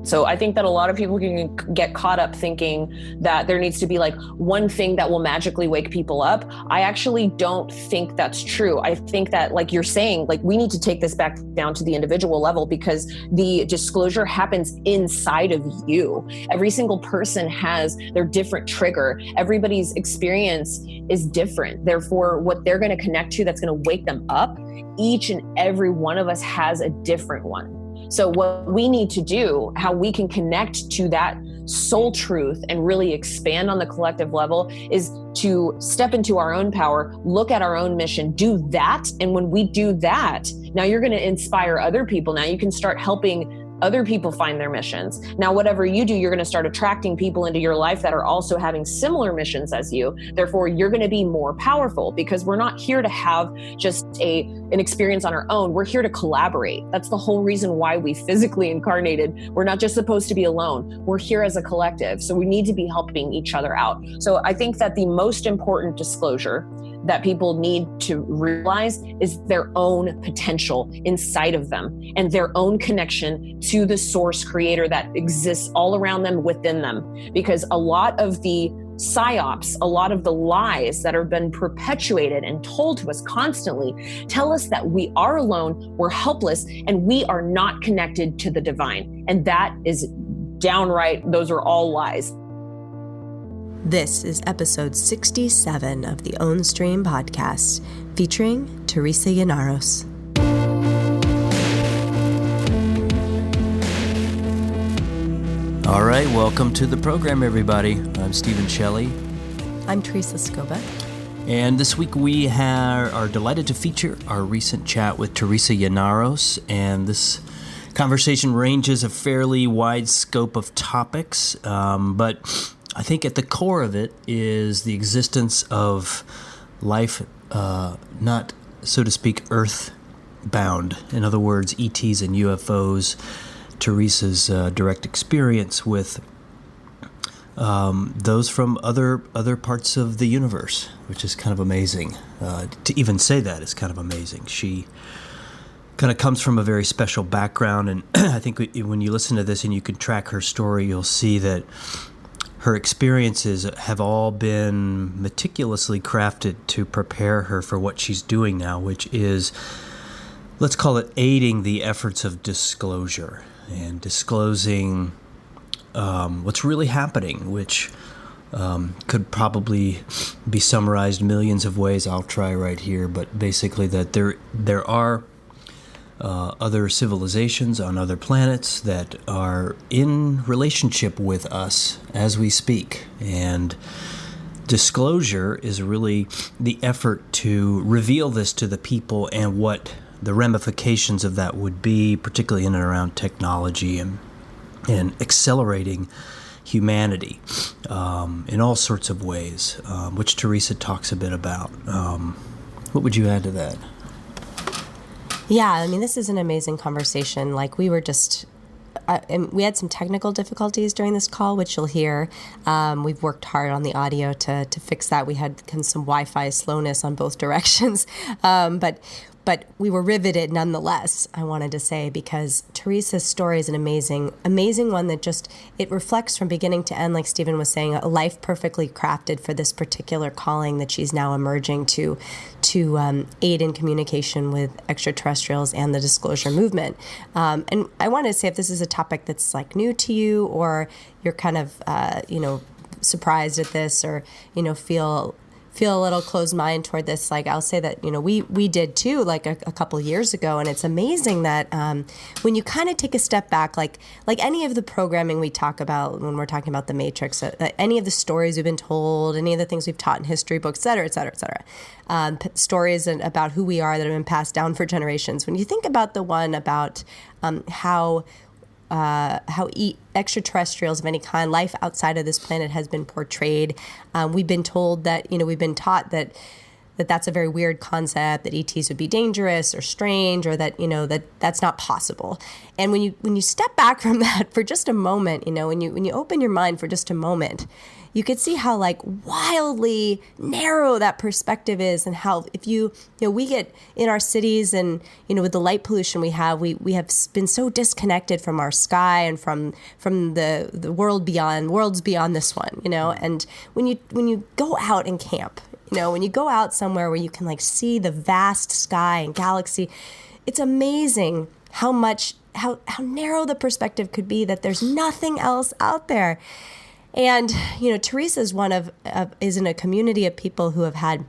So I think that a lot of people can get caught up thinking that there needs to be like one thing that will magically wake people up. I actually don't think that's true. I think that, like you're saying, like we need to take this back down to the individual level, because the disclosure happens inside of you. Every single person has their different trigger. Everybody's experience is different. Therefore, what they're going to connect to that's going to wake them up, each and every one of us has a different one. So what we need to do, how we can connect to that soul truth and really expand on the collective level, is to step into our own power, look at our own mission, do that. And when we do that, now you're going to inspire other people. Now you can start helping other people find their missions. Now, whatever you do, you're going to start attracting people into your life that are also having similar missions as you. Therefore, you're going to be more powerful, because we're not here to have just an experience on our own. We're here to collaborate. That's the whole reason why we physically incarnated. We're not just supposed to be alone. We're here as a collective. So we need to be helping each other out. So I think that the most important disclosure that people need to realize is their own potential inside of them and their own connection to the source creator that exists all around them, within them. Because a lot of the psyops, a lot of the lies that have been perpetuated and told to us constantly tell us that we are alone, we're helpless, and we are not connected to the divine. And that is downright, those are all lies. This is episode 67 of the Ownstream Podcast, featuring Teresa Yanaros. All right, welcome to the program, everybody. I'm Stephen Shelley. I'm Teresa Scoba. And this week we are delighted to feature our recent chat with Teresa Yanaros. And this conversation ranges a fairly wide scope of topics, but I think at the core of it is the existence of life, not, so to speak, earth-bound. In other words, ETs and UFOs. Teresa's direct experience with those from other parts of the universe, which is kind of amazing. To even say that is kind of amazing. She kind of comes from a very special background, and I think when you listen to this and you can track her story, you'll see that her experiences have all been meticulously crafted to prepare her for what she's doing now, which is, let's call it, aiding the efforts of disclosure and disclosing what's really happening, which could probably be summarized millions of ways. I'll try right here, but basically that there are other civilizations on other planets that are in relationship with us as we speak. And disclosure is really the effort to reveal this to the people and what the ramifications of that would be, particularly in and around technology and accelerating humanity in all sorts of ways, which Teresa talks a bit about. What would you add to that? Yeah, I mean, this is an amazing conversation. Like, we were just, and we had some technical difficulties during this call, which you'll hear. We've worked hard on the audio to fix that. We had some Wi-Fi slowness on both directions, but we were riveted nonetheless, I wanted to say, because Teresa's story is an amazing one that just, it reflects from beginning to end, like Stephen was saying, a life perfectly crafted for this particular calling that she's now emerging to aid in communication with extraterrestrials and the disclosure movement. And I wanted to say, if this is a topic that's like new to you, or you're kind of, surprised at this, or, feel a little closed mind toward this, like, I'll say that, we did too, like a couple years ago. And it's amazing that when you kind of take a step back, like any of the programming we talk about when we're talking about the Matrix, any of the stories we've been told, any of the things we've taught in history books, et cetera, stories about who we are that have been passed down for generations. When you think about the one about how extraterrestrials of any kind, life outside of this planet, has been portrayed. We've been told that, we've been taught that that's a very weird concept, that ETs would be dangerous or strange, or that, that's not possible. And when you step back from that for just a moment, when you open your mind for just a moment, you could see how like wildly narrow that perspective is, and how if we get in our cities and, with the light pollution we have been so disconnected from our sky and from the worlds beyond this one, and when you go out and camp, when you go out somewhere where you can like see the vast sky and galaxy, it's amazing how narrow the perspective could be, that there's nothing else out there. And, Teresa is in a community of people who have had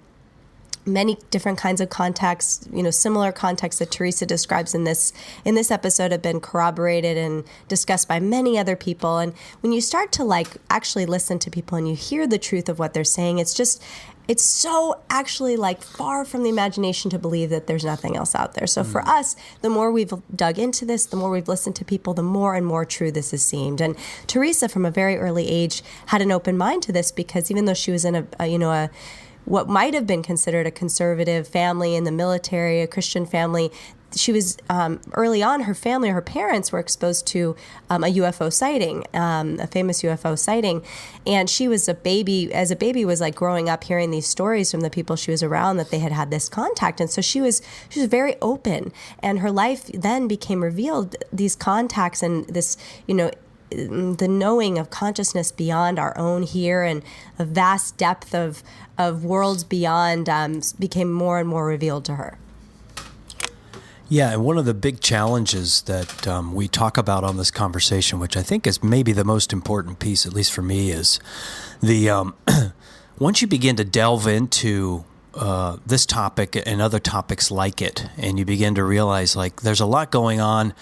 many different kinds of contacts, similar contacts that Teresa describes in this episode have been corroborated and discussed by many other people. And when you start to like actually listen to people and you hear the truth of what they're saying, it's so actually like far from the imagination to believe that there's nothing else out there. So for us, the more we've dug into this, the more we've listened to people, the more and more true this has seemed. And Teresa, from a very early age, had an open mind to this, because even though she was in a what might have been considered a conservative family in the military, a Christian family, she was early on, her parents were exposed to a UFO sighting, a famous UFO sighting. And she was as a baby was like growing up hearing these stories from the people she was around that they had this contact. And so she was very open, and her life then became revealed, these contacts and this, the knowing of consciousness beyond our own here, and a vast depth of worlds beyond became more and more revealed to her. Yeah, and one of the big challenges that we talk about on this conversation, which I think is maybe the most important piece, at least for me, is the once you begin to delve into this topic and other topics like it, and you begin to realize like there's a lot going on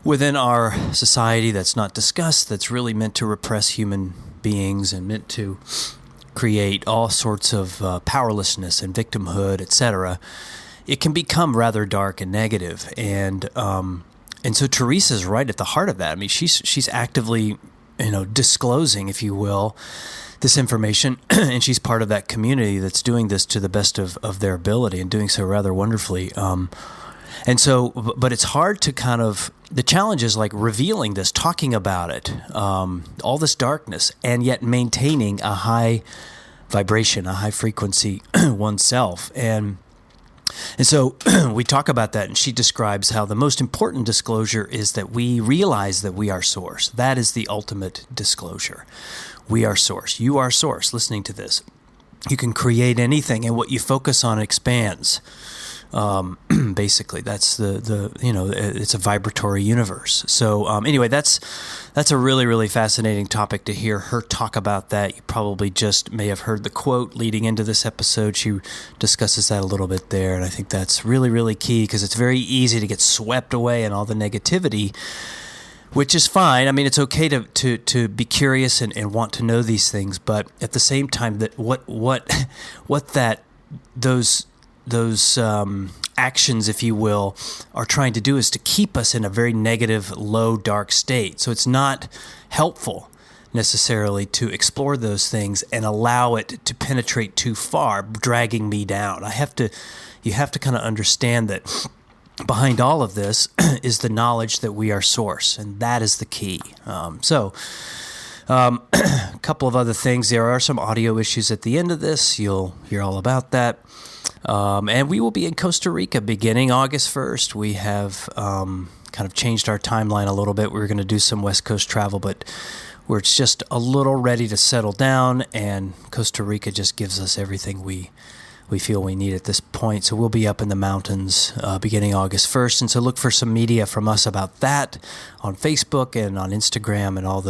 within our society that's not discussed, that's really meant to repress human beings and meant to create all sorts of powerlessness and victimhood, etc., it can become rather dark and negative. And so Teresa's right at the heart of that. I mean, she's actively, disclosing, if you will, this information, and she's part of that community that's doing this to the best of their ability, and doing so rather wonderfully. And so, but it's hard to the challenge is like revealing this, talking about it, all this darkness, and yet maintaining a high vibration, a high frequency oneself. And so we talk about that, and she describes how the most important disclosure is that we realize that we are source. That is the ultimate disclosure. We are source. You are source. Listening to this, you can create anything, and what you focus on expands. Basically, that's it's a vibratory universe. So anyway, that's a really, really fascinating topic to hear her talk about that. You probably just may have heard the quote leading into this episode. She discusses that a little bit there, and I think that's really, really key, because it's very easy to get swept away in all the negativity, which is fine. I mean, it's okay to be curious and want to know these things, but at the same time, that those actions, if you will, are trying to do is to keep us in a very negative, low, dark state. So it's not helpful necessarily to explore those things and allow it to penetrate too far, dragging me down. You have to kind of understand that behind all of this is the knowledge that we are source, and that is the key. A couple of other things. There are some audio issues at the end of this. You'll hear all about that. And we will be in Costa Rica beginning August 1st. We have kind of changed our timeline a little bit. We were going to do some West Coast travel, but we're just a little ready to settle down, and Costa Rica just gives us everything we feel we need at this point. So we'll be up in the mountains beginning August 1st. And so look for some media from us about that on Facebook and on Instagram and all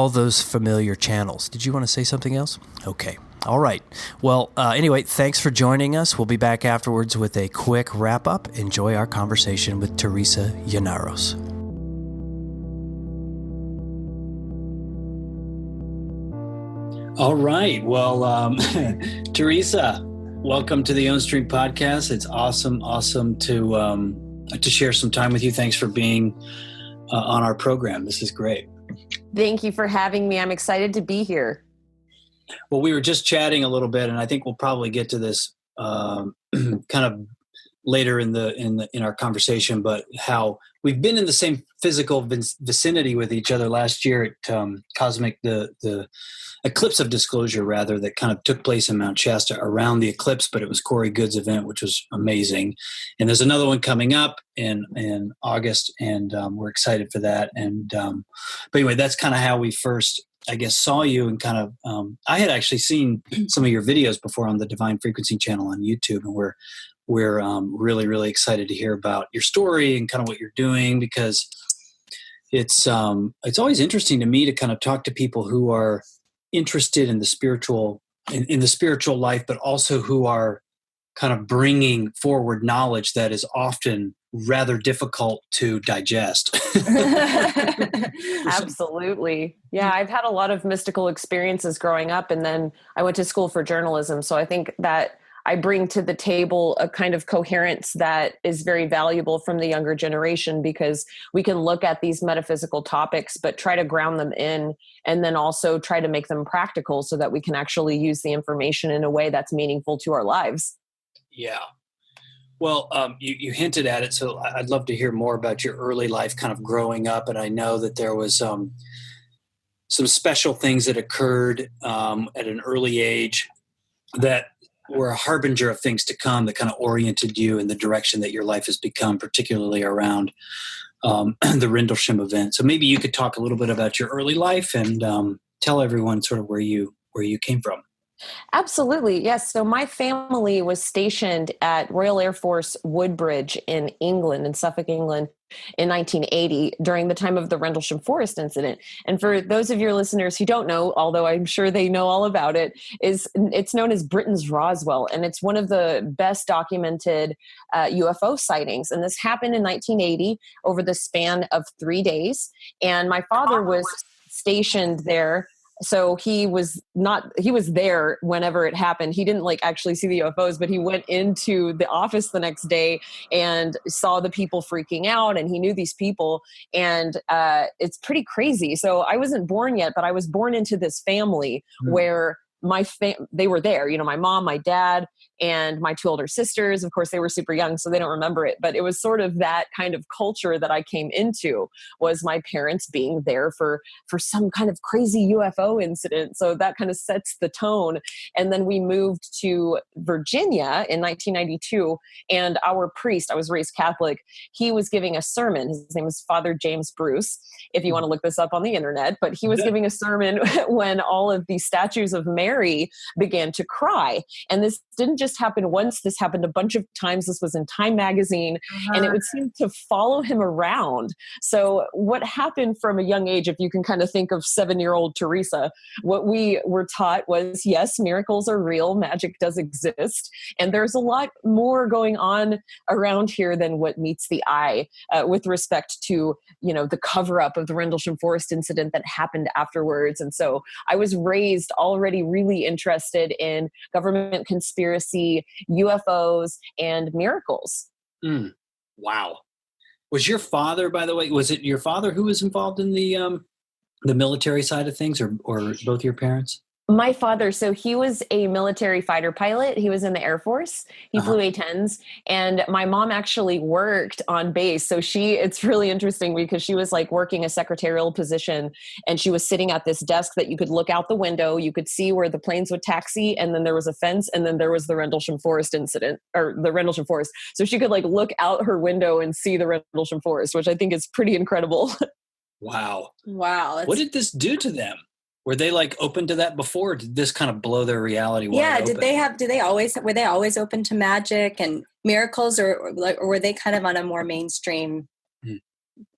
those familiar channels. Did you want to say something else? Okay. All right. Well, anyway, thanks for joining us. We'll be back afterwards with a quick wrap-up. Enjoy our conversation with Teresa Yanaros. All right. Well, Teresa, welcome to the Ownstream Podcast. It's awesome to share some time with you. Thanks for being on our program. This is great. Thank you for having me. I'm excited to be here. Well, we were just chatting a little bit, and I think we'll probably get to this kind of later in our conversation. But how we've been in the same physical vicinity with each other last year at Cosmic, the eclipse of disclosure, rather, that kind of took place in Mount Shasta around the eclipse. But it was Corey Good's event, which was amazing. And there's another one coming up in August, and we're excited for that. And but anyway, that's kind of how we first, I guess, saw you, and kind of I had actually seen some of your videos before on the Divine Frequency channel on YouTube, and we're really, really excited to hear about your story and kind of what you're doing, because it's always interesting to me to kind of talk to people who are interested in the spiritual in the spiritual life, but also who are kind of bringing forward knowledge that is often rather difficult to digest. Absolutely. Yeah, I've had a lot of mystical experiences growing up, and then I went to school for journalism. So I think that I bring to the table a kind of coherence that is very valuable from the younger generation, because we can look at these metaphysical topics, but try to ground them in, and then also try to make them practical so that we can actually use the information in a way that's meaningful to our lives. Yeah. Well, you hinted at it, so I'd love to hear more about your early life kind of growing up. And I know that there was some special things that occurred at an early age that were a harbinger of things to come, that kind of oriented you in the direction that your life has become, particularly around the Rendlesham event. So maybe you could talk a little bit about your early life and tell everyone sort of where you came from. Absolutely. Yes. So my family was stationed at Royal Air Force Woodbridge in England, in Suffolk, England, in 1980 during the time of the Rendlesham Forest incident. And for those of your listeners who don't know, although I'm sure they know all about it, it's known as Britain's Roswell. And it's one of the best documented UFO sightings. And this happened in 1980 over the span of 3 days. And my father was stationed there. So he was there whenever it happened. He didn't actually see the UFOs, but he went into the office the next day and saw the people freaking out, and he knew these people, and it's pretty crazy. So I wasn't born yet, but I was born into this family where they were there, my mom, my dad, and my 2 older sisters. Of course, they were super young, so they don't remember it, but it was sort of that kind of culture that I came into, was my parents being there for some kind of crazy UFO incident. So that kind of sets the tone. And then we moved to Virginia in 1992, and our priest, I was raised Catholic, he was giving a sermon. His name is Father James Bruce, if you want to look this up on the internet, but he was giving a sermon when all of the statues of Mary began to cry. And this didn't just happen once, this happened a bunch of times. This was in Time magazine, and it would seem to follow him around. So what happened from a young age, if you can kind of think of 7-year-old Teresa, what we were taught was, yes, miracles are real, magic does exist, and there's a lot more going on around here than what meets the eye with respect to, the cover-up of the Rendlesham Forest incident that happened afterwards. And so I was raised already really interested in government conspiracy, UFOs, and miracles. Wow. Was your father, by the way, was it your father who was involved in the military side of things, or both your parents? My father, so he was a military fighter pilot. He was in the Air Force. He flew A-10s, and my mom actually worked on base. So it's really interesting because she was working a secretarial position, and she was sitting at this desk that you could look out the window. You could see where the planes would taxi, and then there was a fence, and then there was the Rendlesham Forest incident, or the Rendlesham Forest. So she could look out her window and see the Rendlesham Forest, which I think is pretty incredible. Wow. What did this do to them? Were they open to that before? Or did this kind of blow their reality wide open? Were they always open to magic and miracles, or were they kind of on a more mainstream?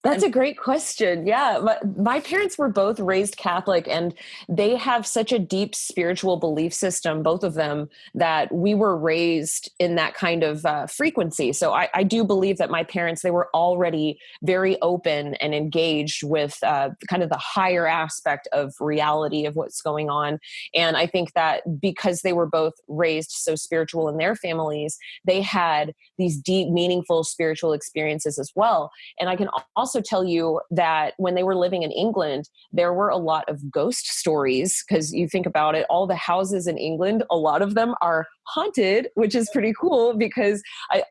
That's a great question. Yeah. My parents were both raised Catholic, and they have such a deep spiritual belief system, both of them, that we were raised in that kind of frequency. So I do believe that my parents, they were already very open and engaged with kind of the higher aspect of reality of what's going on. And I think that because they were both raised so spiritual in their families, they had these deep, meaningful spiritual experiences as well. And I can also also tell you that when they were living in England, there were a lot of ghost stories, because you think about it, all the houses in England, a lot of them are haunted, which is pretty cool, because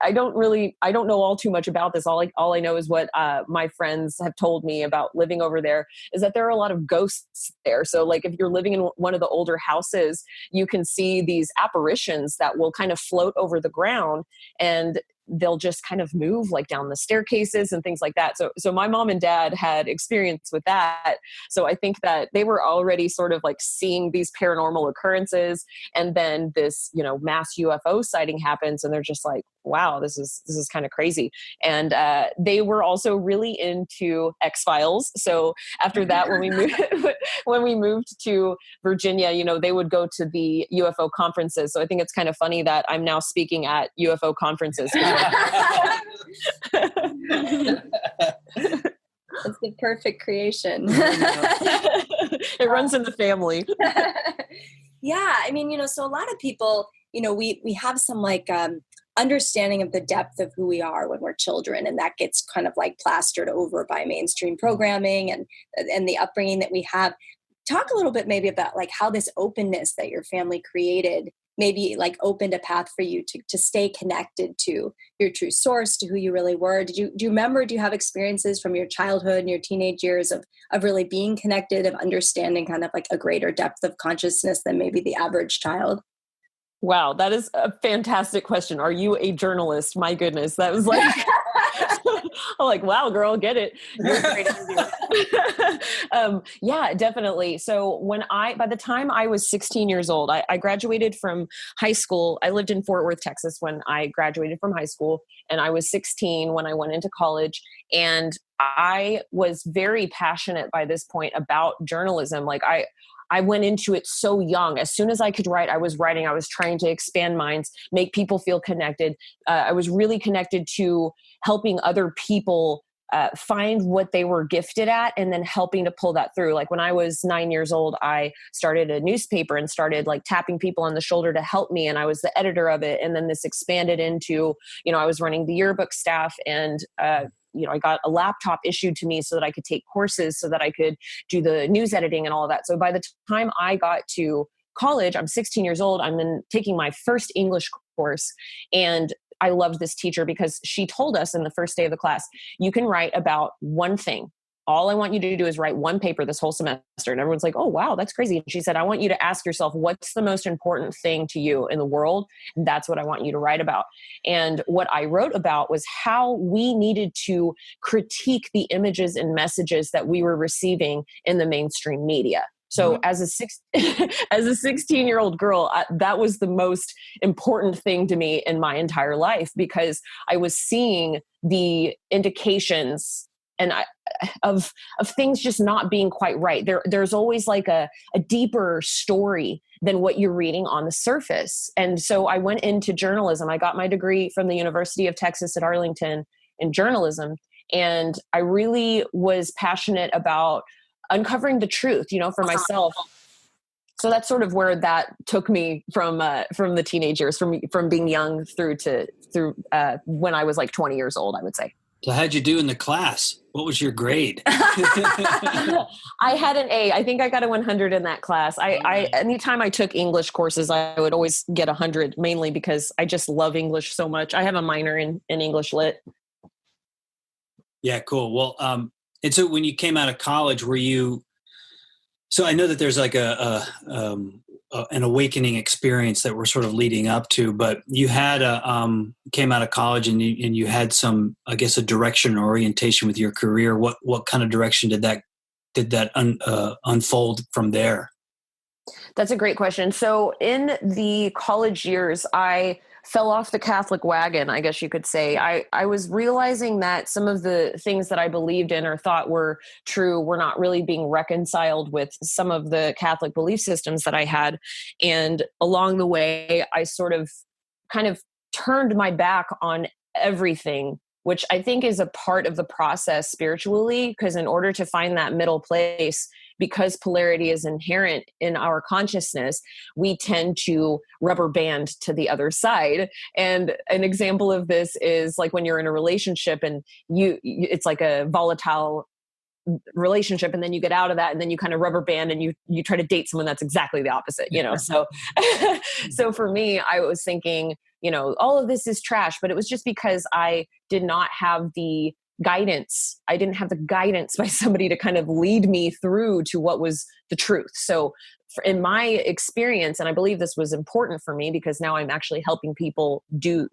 I don't know all too much about this. All I know is what my friends have told me about living over there, is that there are a lot of ghosts there. So like if you're living in one of the older houses, you can see these apparitions that will kind of float over the ground, and they'll just kind of move like down the staircases and things like that. So my mom and dad had experience with that. So I think that they were already sort of like seeing these paranormal occurrences. And then this, mass UFO sighting happens, and they're just like, wow, this is kind of crazy. And they were also really into X-Files. So after that, when we moved to Virginia, they would go to the UFO conferences. So I think it's kind of funny that I'm now speaking at UFO conferences. That's the perfect creation. It runs in the family. Yeah. I mean, so a lot of people, we have some understanding of the depth of who we are when we're children, and that gets kind of like plastered over by mainstream programming and the upbringing that we have. Talk a little bit maybe about like how this openness that your family created maybe like opened a path for you to stay connected to your true source, to who you really were. Do you have experiences from your childhood and your teenage years of really being connected, of understanding kind of like a greater depth of consciousness than maybe the average child? Wow, that is a fantastic question. Are you a journalist? My goodness, that was like, I'm like, wow, girl, get it. You're great. Yeah, definitely. So by the time I was 16 years old, I graduated from high school. I lived in Fort Worth, Texas when I graduated from high school, and I was 16 when I went into college. And I was very passionate by this point about journalism. Like I went into it so young. As soon as I could write, I was writing. I was trying to expand minds, make people feel connected. I was really connected to helping other people find what they were gifted at, and then helping to pull that through. Like when I was 9 years old, I started a newspaper and started like tapping people on the shoulder to help me. And I was the editor of it. And then this expanded into, I was running the yearbook staff, and I got a laptop issued to me so that I could take courses, so that I could do the news editing and all of that. So by the time I got to college, I'm 16 years old. I'm taking my first English course, and I loved this teacher because she told us in the first day of the class, you can write about one thing. All I want you to do is write one paper this whole semester. And everyone's like, oh, wow, that's crazy. And she said, I want you to ask yourself, what's the most important thing to you in the world? And that's what I want you to write about. And what I wrote about was how we needed to critique the images and messages that we were receiving in the mainstream media. So as a 16-year-old girl, that was the most important thing to me in my entire life, because I was seeing the indications of things just not being quite right. There's always like a deeper story than what you're reading on the surface. And so I went into journalism. I got my degree from the University of Texas at Arlington in journalism. And I really was passionate about uncovering the truth, for myself. So that's sort of where that took me from the teenage years, from being young through when I was like 20 years old, I would say. So how'd you do in the class? What was your grade? I had an A. I think I got a 100 in that class. Anytime I took English courses, I would always get 100, mainly because I just love English so much. I have a minor in English Lit. Yeah, cool. Well, and so when you came out of college, so I know that there's like an awakening experience that we're sort of leading up to, but you had came out of college and you had some, I guess, a direction or orientation with your career. What kind of direction did that unfold from there? That's a great question. So in the college years, I fell off the Catholic wagon, I guess you could say. I was realizing that some of the things that I believed in or thought were true were not really being reconciled with some of the Catholic belief systems that I had. And along the way, I sort of kind of turned my back on everything, which I think is a part of the process spiritually, because in order to find that middle place, because polarity is inherent in our consciousness, we tend to rubber band to the other side. And an example of this is like when you're in a relationship and it's like a volatile relationship, and then you get out of that, and then you kind of rubber band and you try to date someone that's exactly the opposite, so so for me, I was thinking, all of this is trash, but it was just because I did not have the guidance. I didn't have the guidance by somebody to kind of lead me through to what was the truth. So in my experience, and I believe this was important for me because now I'm actually helping people to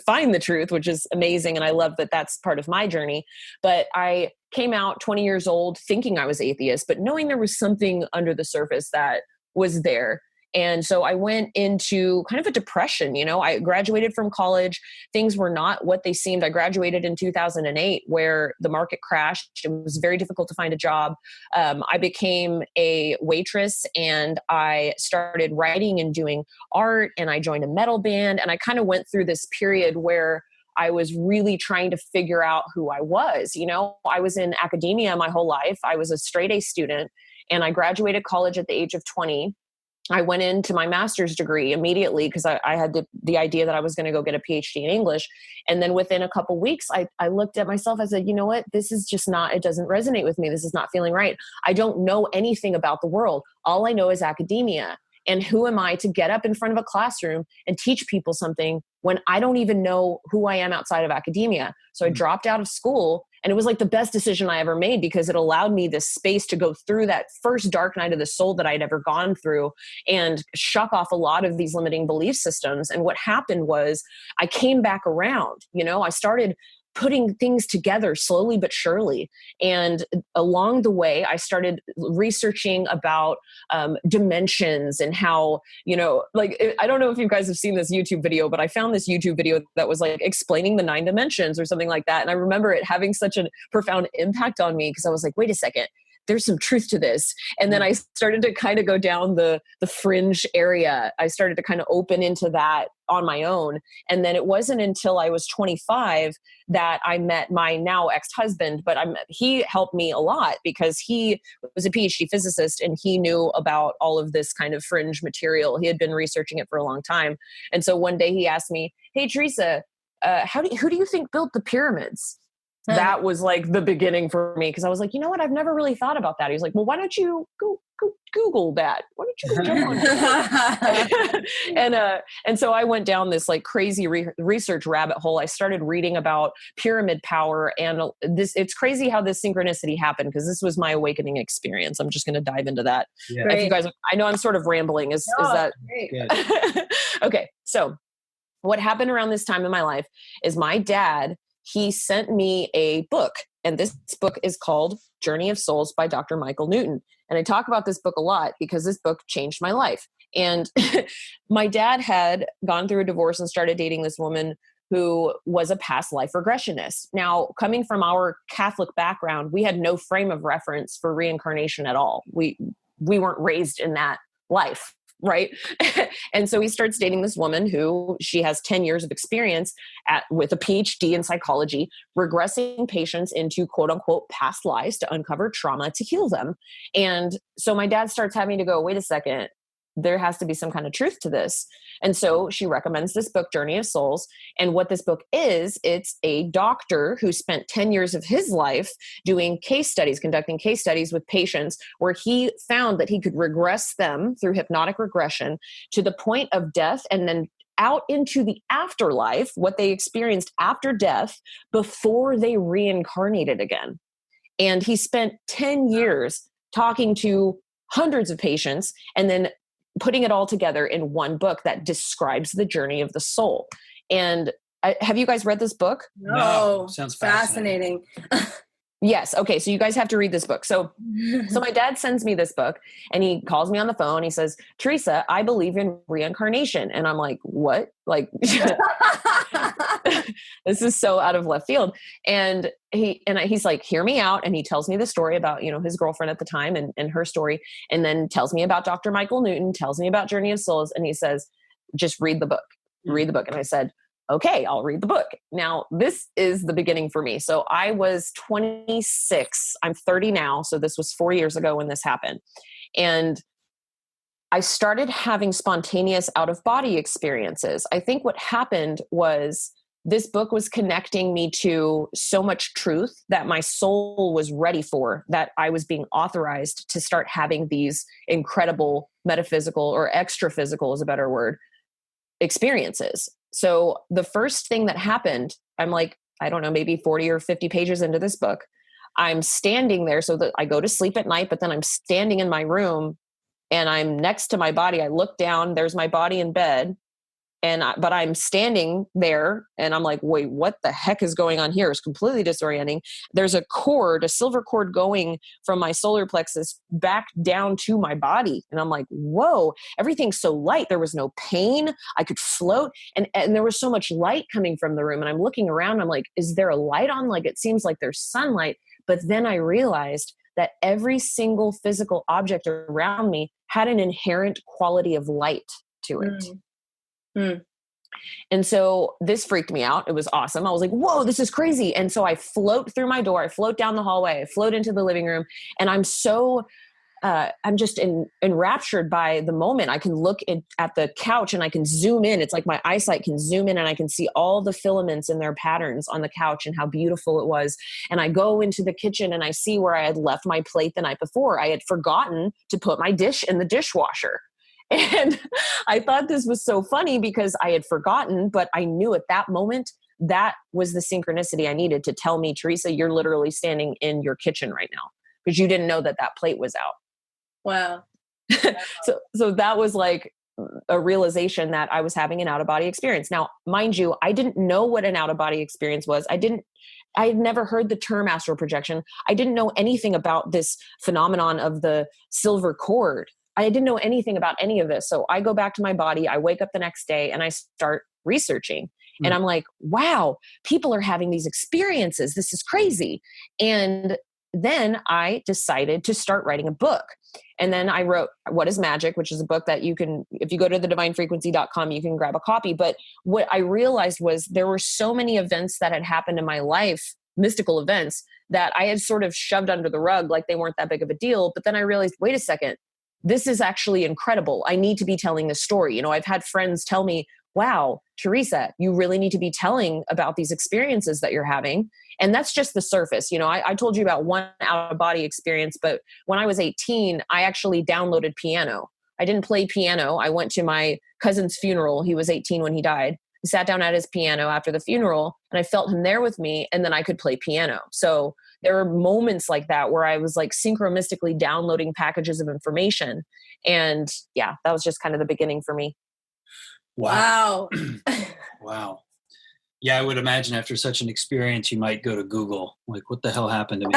find the truth, which is amazing. And I love that that's part of my journey. But I came out 20 years old thinking I was atheist, but knowing there was something under the surface that was there. And so I went into kind of a depression. I graduated from college. Things were not what they seemed. I graduated in 2008 where the market crashed. It was very difficult to find a job. I became a waitress and I started writing and doing art, and I joined a metal band. And I kind of went through this period where I was really trying to figure out who I was. I was in academia my whole life. I was a straight A student, and I graduated college at the age of 20. I went into my master's degree immediately because I had the idea that I was going to go get a PhD in English. And then within a couple weeks, I looked at myself. I said, you know what? This is just not, it doesn't resonate with me. This is not feeling right. I don't know anything about the world. All I know is academia. And who am I to get up in front of a classroom and teach people something when I don't even know who I am outside of academia? So I dropped out of school, and it was like the best decision I ever made because it allowed me this space to go through that first dark night of the soul that I'd ever gone through and shuck off a lot of these limiting belief systems. And what happened was I came back around. I started putting things together slowly but surely. And along the way, I started researching about dimensions and how, I don't know if you guys have seen this YouTube video, but I found this YouTube video that was like explaining the 9 dimensions or something like that. And I remember it having such a profound impact on me because I was like, wait a second, there's some truth to this. And then I started to kind of go down the fringe area. I started to kind of open into that on my own. And then it wasn't until I was 25 that I met my now ex-husband, but he helped me a lot because he was a PhD physicist and he knew about all of this kind of fringe material. He had been researching it for a long time. And so one day he asked me, hey, Teresa, who do you think built the pyramids? That was like the beginning for me because I was like, you know what? I've never really thought about that. He was like, well, why don't you go Google that? Why don't you go jump on that? And so I went down this like crazy research rabbit hole. I started reading about pyramid power, and it's crazy how this synchronicity happened because this was my awakening experience. I'm just going to dive into that. Yeah. If you guys, I know I'm sort of rambling. Is that great? Okay? So what happened around this time in my life is my dad. He sent me a book, and this book is called Journey of Souls by Dr. Michael Newton. And I talk about this book a lot because this book changed my life. And my dad had gone through a divorce and started dating this woman who was a past life regressionist. Now, coming from our Catholic background, we had no frame of reference for reincarnation at all. We weren't raised in that life. Right. And so he starts dating this woman who she has 10 years of experience with a PhD in psychology, regressing patients into quote unquote past lives to uncover trauma to heal them. And so my dad starts having to go, wait a second, there has to be some kind of truth to this. And so she recommends this book, Journey of Souls. And what this book is, it's a doctor who spent 10 years of his life doing case studies, conducting case studies with patients where he found that he could regress them through hypnotic regression to the point of death and then out into the afterlife, what they experienced after death before they reincarnated again. And he spent 10 years talking to hundreds of patients and then putting it all together in one book that describes the journey of the soul. And have you guys read this book? No. Sounds fascinating. Yes. Okay. So you guys have to read this book. So my dad sends me this book and he calls me on the phone. He says, Teresa, I believe in reincarnation. And I'm like, what? Like, this is so out of left field. And he's like, hear me out. And he tells me the story about, his girlfriend at the time and her story. And then tells me about Dr. Michael Newton, tells me about Journey of Souls. And he says, just read the book. And I said, okay, I'll read the book. Now, this is the beginning for me. So I was 26. I'm 30 now. So this was 4 years ago when this happened. And I started having spontaneous out-of-body experiences. I think what happened was this book was connecting me to so much truth that my soul was ready for, that I was being authorized to start having these incredible metaphysical, or extra physical is a better word, experiences. So the first thing that happened, I'm like, I don't know, maybe 40 or 50 pages into this book. I'm standing there so that I go to sleep at night, but then I'm standing in my room and I'm next to my body. I look down, there's my body in bed. But I'm standing there and I'm like, wait, what the heck is going on here? It's completely disorienting. There's a cord, a silver cord going from my solar plexus back down to my body. And I'm like, whoa, everything's so light. There was no pain. I could float. And there was so much light coming from the room. And I'm looking around. I'm like, is there a light on? Like, it seems like there's sunlight. But then I realized that every single physical object around me had an inherent quality of light to it. And so this freaked me out. It was awesome. I was like, whoa, this is crazy. And so I float through my door. I float down the hallway. I float into the living room. And I'm just enraptured by the moment. I can look at the couch and I can zoom in. It's like my eyesight can zoom in and I can see all the filaments and their patterns on the couch and how beautiful it was. And I go into the kitchen and I see where I had left my plate the night before. I had forgotten to put my dish in the dishwasher. And I thought this was so funny because I had forgotten, but I knew at that moment that was the synchronicity I needed to tell me, Teresa, you're literally standing in your kitchen right now because you didn't know that plate was out. Wow. So that was like a realization that I was having an out-of-body experience. Now, mind you, I didn't know what an out-of-body experience was. I had never heard the term astral projection. I didn't know anything about this phenomenon of the silver cord. I didn't know anything about any of this. So I go back to my body. I wake up the next day and I start researching. And I'm like, wow, people are having these experiences. This is crazy. And then I decided to start writing a book. And then I wrote What is Magic, which is a book that you can, if you go to thedivinefrequency.com, you can grab a copy. But what I realized was there were so many events that had happened in my life, mystical events, that I had sort of shoved under the rug like they weren't that big of a deal. But then I realized, wait a second, this is actually incredible. I need to be telling this story. You know, I've had friends tell me, wow, Teresa, you really need to be telling about these experiences that you're having. And that's just the surface. You know, I told you about one out-of-body experience, but when I was 18, I actually downloaded piano. I didn't play piano. I went to my cousin's funeral. He was 18 when he died. I sat down at his piano after the funeral and I felt him there with me, and then I could play piano. So there were moments like that where I was like synchronistically downloading packages of information. And yeah, that was just kind of the beginning for me. Wow. Wow. Yeah, I would imagine after such an experience, you might go to Google, like, what the hell happened to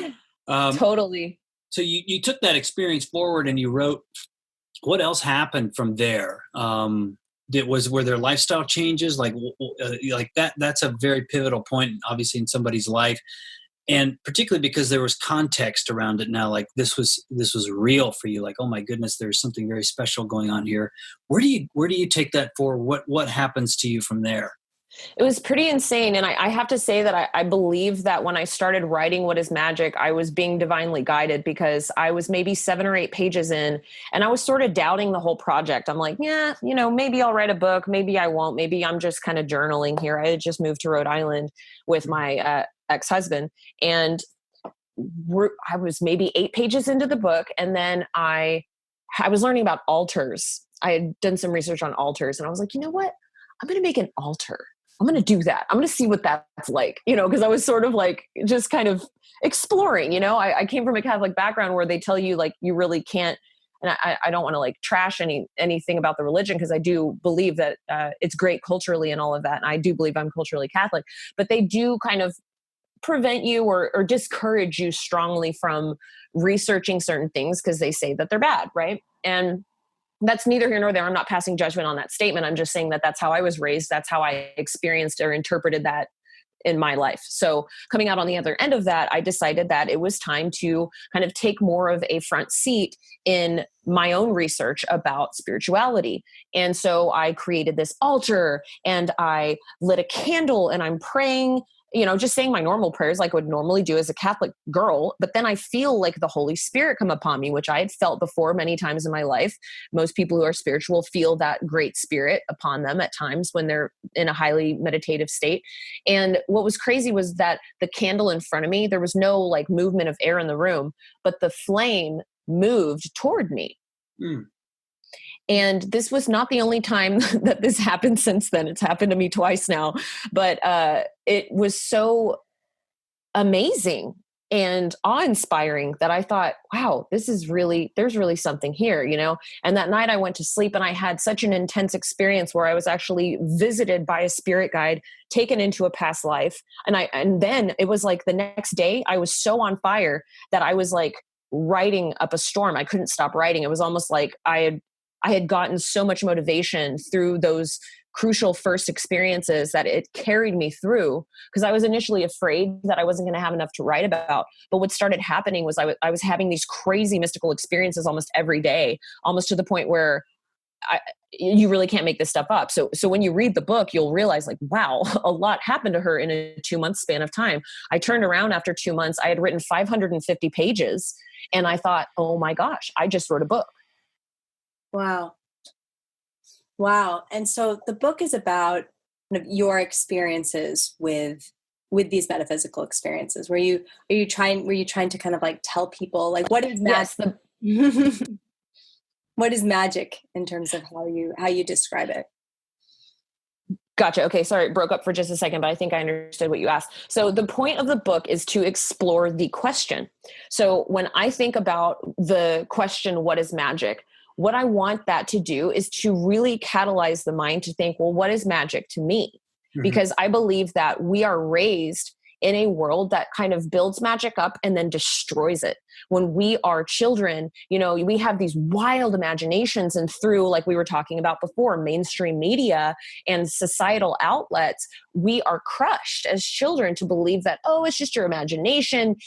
me? Totally. So you took that experience forward and you wrote. What else happened from there? Were there lifestyle changes like that? That's a very pivotal point, obviously, in somebody's life, and particularly because there was context around it now. Like this was real for you. Like, oh my goodness, there's something very special going on here. Where do you take that forward? What happens to you from there? It was pretty insane. And I have to say that I believe that when I started writing What is Magic, I was being divinely guided because I was maybe 7 or 8 pages in and I was sort of doubting the whole project. I'm like, yeah, you know, maybe I'll write a book. Maybe I won't. Maybe I'm just kind of journaling here. I had just moved to Rhode Island with my ex-husband, and I was maybe 8 pages into the book. And then I was learning about altars. I had done some research on altars and I was like, you know what? I'm going to make an altar. I'm going to do that. I'm going to see what that's like, you know, because I was sort of like just kind of exploring, you know, I came from a Catholic background where they tell you like you really can't, and I don't want to like trash anything about the religion because I do believe that it's great culturally and all of that. And I do believe I'm culturally Catholic, but they do kind of prevent you or discourage you strongly from researching certain things because they say that they're bad, right? And that's neither here nor there. I'm not passing judgment on that statement. I'm just saying that that's how I was raised. That's how I experienced or interpreted that in my life. So coming out on the other end of that, I decided that it was time to kind of take more of a front seat in my own research about spirituality. And so I created this altar and I lit a candle and I'm praying, just saying my normal prayers like I would normally do as a Catholic girl. But then I feel like the Holy Spirit come upon me, which I had felt before many times in my life. Most people who are spiritual feel that great spirit upon them at times when they're in a highly meditative state. And what was crazy was that the candle in front of me, there was no like movement of air in the room, but the flame moved toward me. Mm. And this was not the only time that this happened since then. It's happened to me twice now, but it was so amazing and awe-inspiring that I thought, wow, there's really something here, And that night I went to sleep and I had such an intense experience where I was actually visited by a spirit guide, taken into a past life. And then it was like the next day I was so on fire that I was like writing up a storm. I couldn't stop writing. It was almost like I had gotten so much motivation through those crucial first experiences that it carried me through, because I was initially afraid that I wasn't going to have enough to write about. But what started happening was I was having these crazy mystical experiences almost every day, almost to the point where you really can't make this stuff up. So when you read the book, you'll realize like, wow, a lot happened to her in a 2-month span of time. I turned around after 2 months. I had written 550 pages and I thought, oh my gosh, I just wrote a book. Wow. And so the book is about kind of your experiences with these metaphysical experiences. Were you trying to kind of like tell people like what is magic? Yes, what is magic in terms of how you describe it? Gotcha. Okay. Sorry, it broke up for just a second, but I think I understood what you asked. So the point of the book is to explore the question. So when I think about the question, what is magic? What I want that to do is to really catalyze the mind to think, well, what is magic to me? Mm-hmm. Because I believe that we are raised in a world that kind of builds magic up and then destroys it. When we are children, we have these wild imaginations, and through, like we were talking about before, mainstream media and societal outlets, we are crushed as children to believe that, oh, it's just your imagination,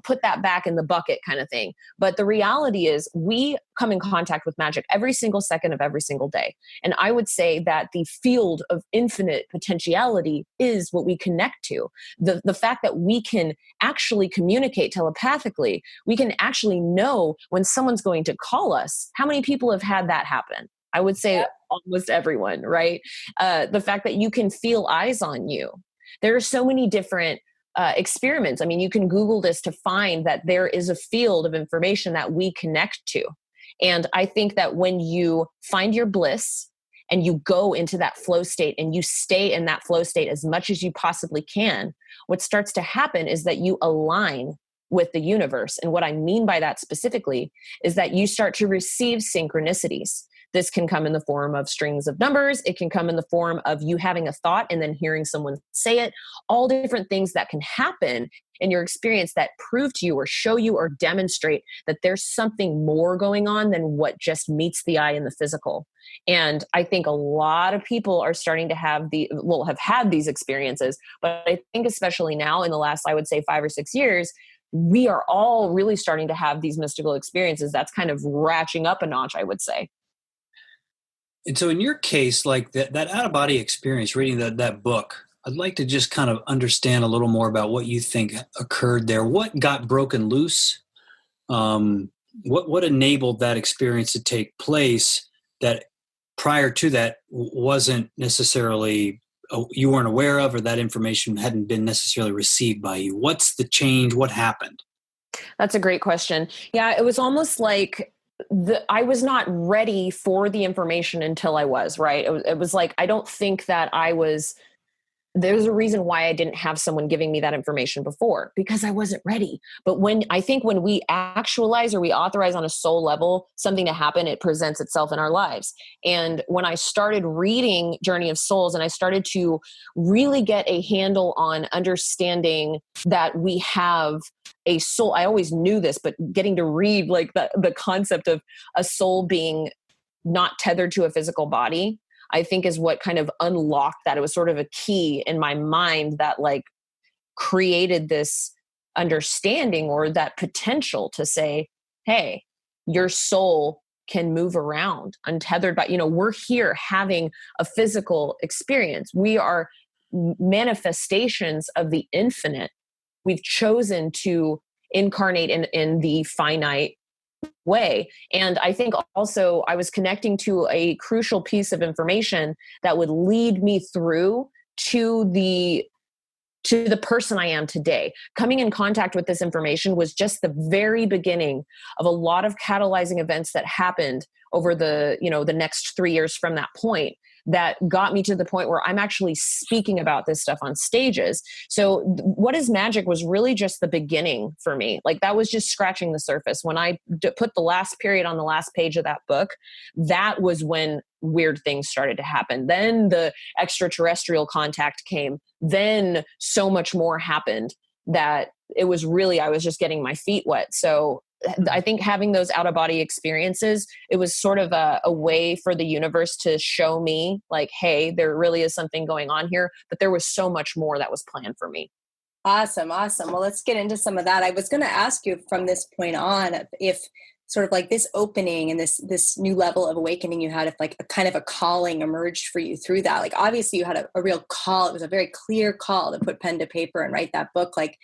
put that back in the bucket kind of thing. But the reality is we come in contact with magic every single second of every single day. And I would say that the field of infinite potentiality is what we connect to. The fact that we can actually communicate telepathically, we can actually know when someone's going to call us. How many people have had that happen? I would say almost everyone, right? The fact that you can feel eyes on you. There are so many different experiments. I mean, you can Google this to find that there is a field of information that we connect to. And I think that when you find your bliss and you go into that flow state and you stay in that flow state as much as you possibly can, what starts to happen is that you align with the universe. And what I mean by that specifically is that you start to receive synchronicities. This can come in the form of strings of numbers. It can come in the form of you having a thought and then hearing someone say it. All different things that can happen in your experience that prove to you or show you or demonstrate that there's something more going on than what just meets the eye in the physical. And I think a lot of people are starting to have had these experiences, but I think especially now in the last, I would say 5 or 6 years, we are all really starting to have these mystical experiences. That's kind of ratcheting up a notch, I would say. And so in your case, like that out-of-body experience, reading that book, I'd like to just kind of understand a little more about what you think occurred there. What got broken loose? What enabled that experience to take place that prior to that wasn't necessarily, you weren't aware of, or that information hadn't been necessarily received by you? What's the change? What happened? That's a great question. Yeah, it was almost like I was not ready for the information until I was, right? It was like, I don't think that there's a reason why I didn't have someone giving me that information before, because I wasn't ready. But when we actualize or we authorize on a soul level something to happen, it presents itself in our lives. And when I started reading Journey of Souls and I started to really get a handle on understanding that we have a soul, I always knew this, but getting to read like the concept of a soul being not tethered to a physical body, I think is what kind of unlocked that. It was sort of a key in my mind that like created this understanding or that potential to say, hey, your soul can move around untethered by, we're here having a physical experience. We are manifestations of the infinite. We've chosen to incarnate in the finite way. And I think also I was connecting to a crucial piece of information that would lead me through to the person I am today. Coming in contact with this information was just the very beginning of a lot of catalyzing events that happened over the next 3 years from that point, that got me to the point where I'm actually speaking about this stuff on stages. So What is Magic was really just the beginning for me. Like, that was just scratching the surface. When I put the last period on the last page of that book, that was when weird things started to happen. Then the extraterrestrial contact came. Then so much more happened that it was really, I was just getting my feet wet. So I think having those out-of-body experiences, it was sort of a way for the universe to show me, like, hey, there really is something going on here, but there was so much more that was planned for me. Awesome. Well, let's get into some of that. I was going to ask you from this point on, if sort of like this opening and this new level of awakening you had, if like a kind of a calling emerged for you through that. Like, obviously you had a real call. It was a very clear call to put pen to paper and write that book. Like,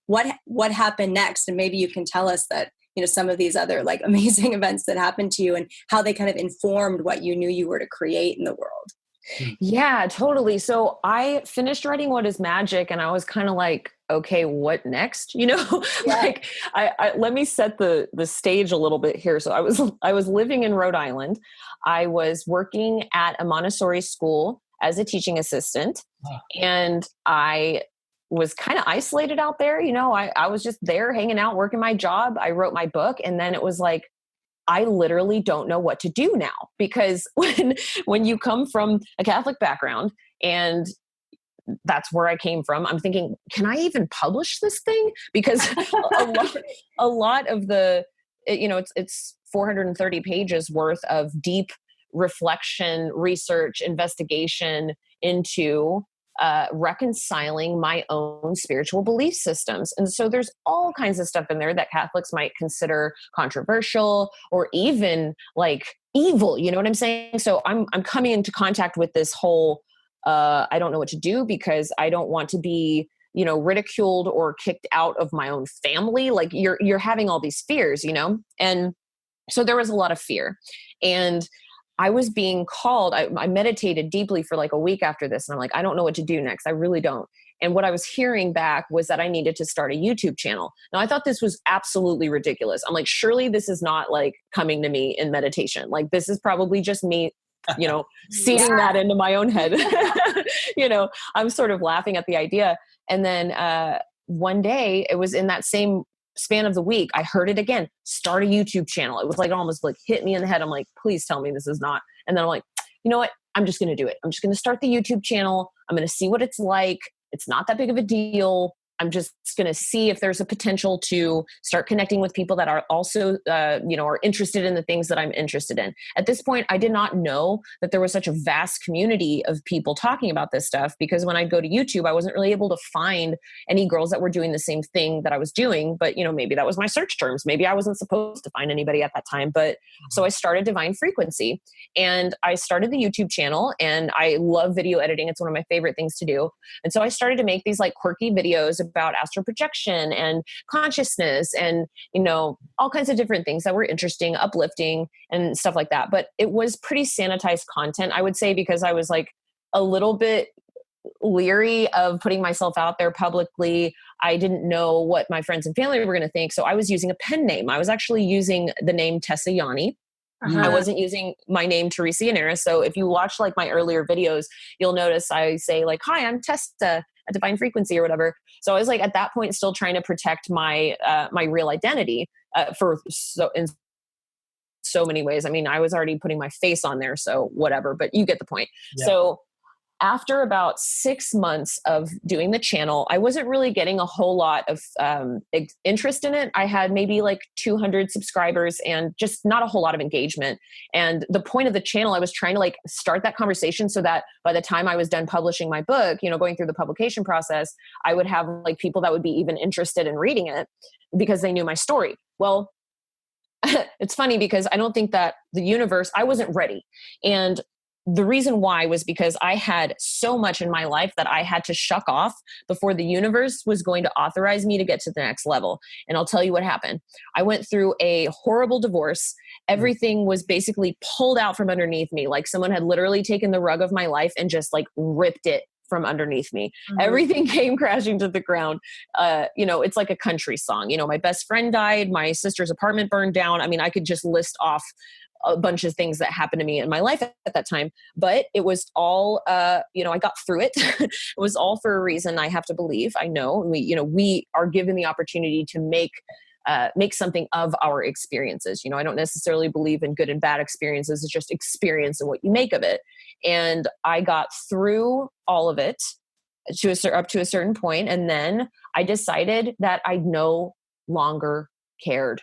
what happened next? And maybe you can tell us that, some of these other like amazing events that happened to you and how they kind of informed what you knew you were to create in the world. Yeah, totally. So I finished writing What is Magic, and I was kind of like, okay, what next? Like I let me set the stage a little bit here. So I was living in Rhode Island. I was working at a Montessori school as a teaching assistant. Wow. And I was kind of isolated out there. I was just there hanging out, working my job. I wrote my book, and then it was like, I literally don't know what to do now, because when you come from a Catholic background, and that's where I came from, I'm thinking, can I even publish this thing? Because a lot of the, it's 430 pages worth of deep reflection, research, investigation into reconciling my own spiritual belief systems. And so there's all kinds of stuff in there that Catholics might consider controversial or even like evil. You know what I'm saying? So I'm coming into contact with this whole, I don't know what to do, because I don't want to be, ridiculed or kicked out of my own family. Like, you're having all these fears, and so there was a lot of fear. And I was being called. I meditated deeply for like a week after this. And I'm like, I don't know what to do next. I really don't. And what I was hearing back was that I needed to start a YouTube channel. Now, I thought this was absolutely ridiculous. I'm like, surely this is not like coming to me in meditation. Like, this is probably just me, seeding that into my own head. I'm sort of laughing at the idea. And then one day, it was in that same span of the week, I heard it again, start a YouTube channel. It was like, almost like hit me in the head. I'm like, please tell me this is not. And then I'm like, you know what? I'm just going to do it. I'm just going to start the YouTube channel. I'm going to see what it's like. It's not that big of a deal. I'm just going to see if there's a potential to start connecting with people that are also, are interested in the things that I'm interested in. At this point, I did not know that there was such a vast community of people talking about this stuff, because when I go to YouTube, I wasn't really able to find any girls that were doing the same thing that I was doing. But, maybe that was my search terms. Maybe I wasn't supposed to find anybody at that time. But so I started Divine Frequency, and I started the YouTube channel, and I love video editing. It's one of my favorite things to do. And so I started to make these like quirky videos about astral projection and consciousness and, all kinds of different things that were interesting, uplifting and stuff like that. But it was pretty sanitized content, I would say, because I was like a little bit leery of putting myself out there publicly. I didn't know what my friends and family were going to think. So I was using a pen name. I was actually using the name Teresa Yanaros. I wasn't using my name, Teresa Yanaros. So if you watch like my earlier videos, you'll notice I say like, hi, I'm Tessa at Divine Frequency or whatever. So I was like, at that point, still trying to protect my, my real identity in so many ways. I mean, I was already putting my face on there, so whatever, but you get the point. Yeah. So after about 6 months of doing the channel, I wasn't really getting a whole lot of interest in it. I had maybe like 200 subscribers and just not a whole lot of engagement. And the point of the channel, I was trying to like start that conversation so that by the time I was done publishing my book, going through the publication process, I would have like people that would be even interested in reading it because they knew my story. Well, it's funny because I don't think that the universe, I wasn't ready. And the reason why was because I had so much in my life that I had to shuck off before the universe was going to authorize me to get to the next level. And I'll tell you what happened. I went through a horrible divorce. Everything was basically pulled out from underneath me. Like someone had literally taken the rug of my life and just like ripped it from underneath me. Mm-hmm. Everything came crashing to the ground. It's like a country song. My best friend died. My sister's apartment burned down. I mean, I could just list off a bunch of things that happened to me in my life at that time, but it was all, I got through it. It was all for a reason. I have to believe. I know we are given the opportunity to make something of our experiences. I don't necessarily believe in good and bad experiences. It's just experience and what you make of it. And I got through all of it up to a certain point, and then I decided that I no longer cared.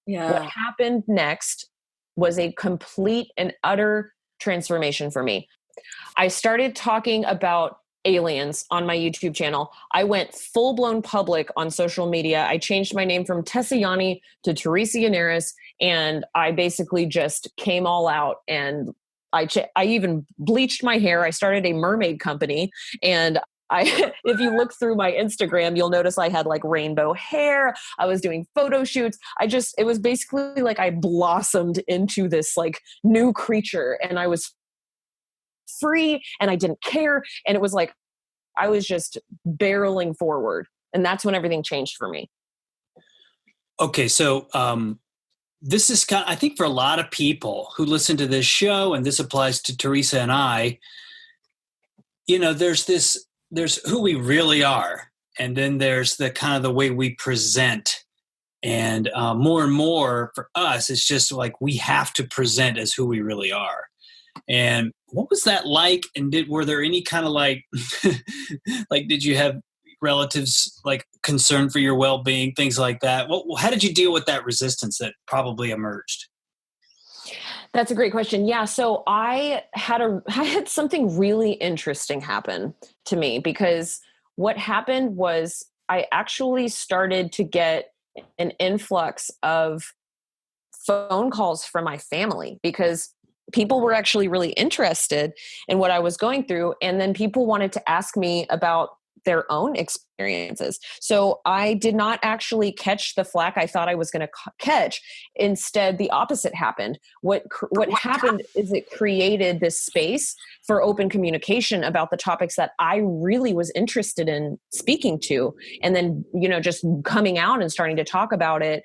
Yeah. What happened next was a complete and utter transformation for me. I started talking about aliens on my YouTube channel. I went full-blown public on social media. I changed my name from Teresa Yanaros to Teresa Yanaros, and I basically just came all out, and I even bleached my hair. I started a mermaid company, and if you look through my Instagram, you'll notice I had like rainbow hair. I was doing photo shoots. It was basically like I blossomed into this like new creature, and I was free and I didn't care. And it was like, I was just barreling forward. And that's when everything changed for me. Okay. So, this is I think for a lot of people who listen to this show, and this applies to Teresa and I, there's who we really are. And then there's the kind of the way we present. And more and more for us, it's just like we have to present as who we really are. And what was that like? And were there any kind of like, did you have relatives like concern for your well-being, things like that? How did you deal with that resistance that probably emerged? That's a great question. Yeah. So I had something really interesting happen to me, because what happened was I actually started to get an influx of phone calls from my family, because people were actually really interested in what I was going through. And then people wanted to ask me about their own experiences. So I did not actually catch the flack I thought I was going to catch. Instead, the opposite happened. What happened is it created this space for open communication about the topics that I really was interested in speaking to. And then, just coming out and starting to talk about it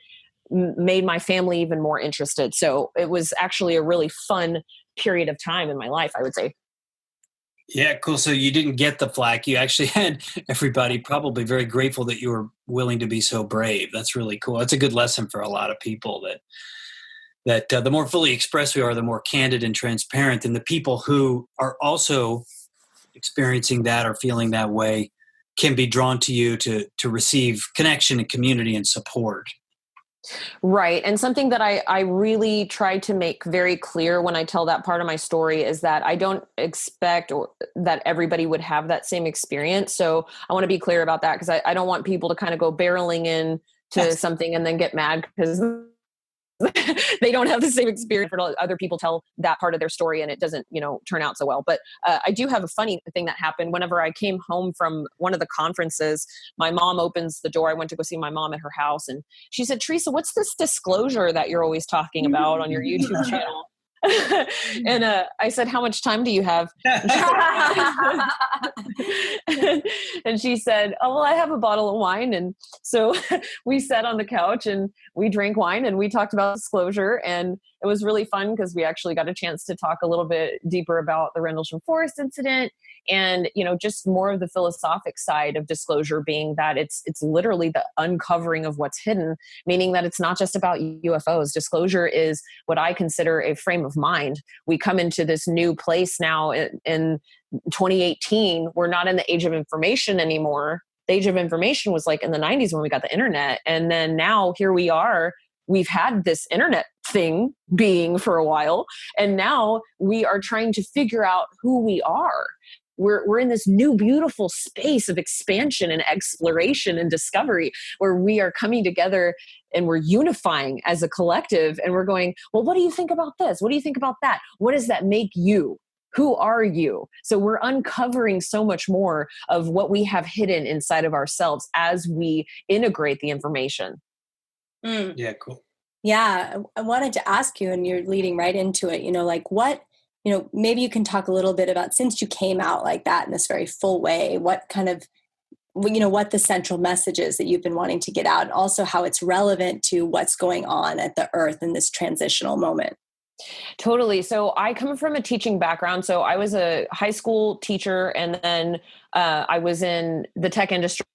made my family even more interested. So it was actually a really fun period of time in my life, I would say. Yeah, cool. So you didn't get the flack. You actually had everybody probably very grateful that you were willing to be so brave. That's really cool. That's a good lesson for a lot of people, that the more fully expressed we are, the more candid and transparent. And the people who are also experiencing that or feeling that way can be drawn to you to receive connection and community and support. Right. And something that I really try to make very clear when I tell that part of my story is that I don't expect that everybody would have that same experience. So I want to be clear about that, because I don't want people to kind of go barreling in to something and then get mad because they don't have the same experience. Other people tell that part of their story and it doesn't, turn out so well. But I do have a funny thing that happened. Whenever I came home from one of the conferences, my mom opens the door. I went to go see my mom at her house, and she said, "Teresa, what's this disclosure that you're always talking about on your YouTube channel?" And I said, "How much time do you have?" And she said, "Oh, well, I have a bottle of wine." And so we sat on the couch and we drank wine and we talked about disclosure. And it was really fun because we actually got a chance to talk a little bit deeper about the Rendlesham Forest incident. And, just more of the philosophic side of disclosure being that it's literally the uncovering of what's hidden, meaning that it's not just about UFOs. Disclosure is what I consider a frame of mind. We come into this new place now in 2018, we're not in the age of information anymore. The age of information was like in the 90s when we got the internet. And then now here we are. We've had this internet thing being for a while. And now we are trying to figure out who we are. We're in this new, beautiful space of expansion and exploration and discovery where we are coming together and we're unifying as a collective. And we're going, well, what do you think about this? What do you think about that? What does that make you? Who are you? So we're uncovering so much more of what we have hidden inside of ourselves as we integrate the information. Yeah, cool. Yeah, I wanted to ask you, and you're leading right into it, like what, maybe you can talk a little bit about, since you came out like that in this very full way, what kind of, what the central message is that you've been wanting to get out, and also how it's relevant to what's going on at the Earth in this transitional moment. Totally. So I come from a teaching background. So I was a high school teacher, and then I was in the tech industry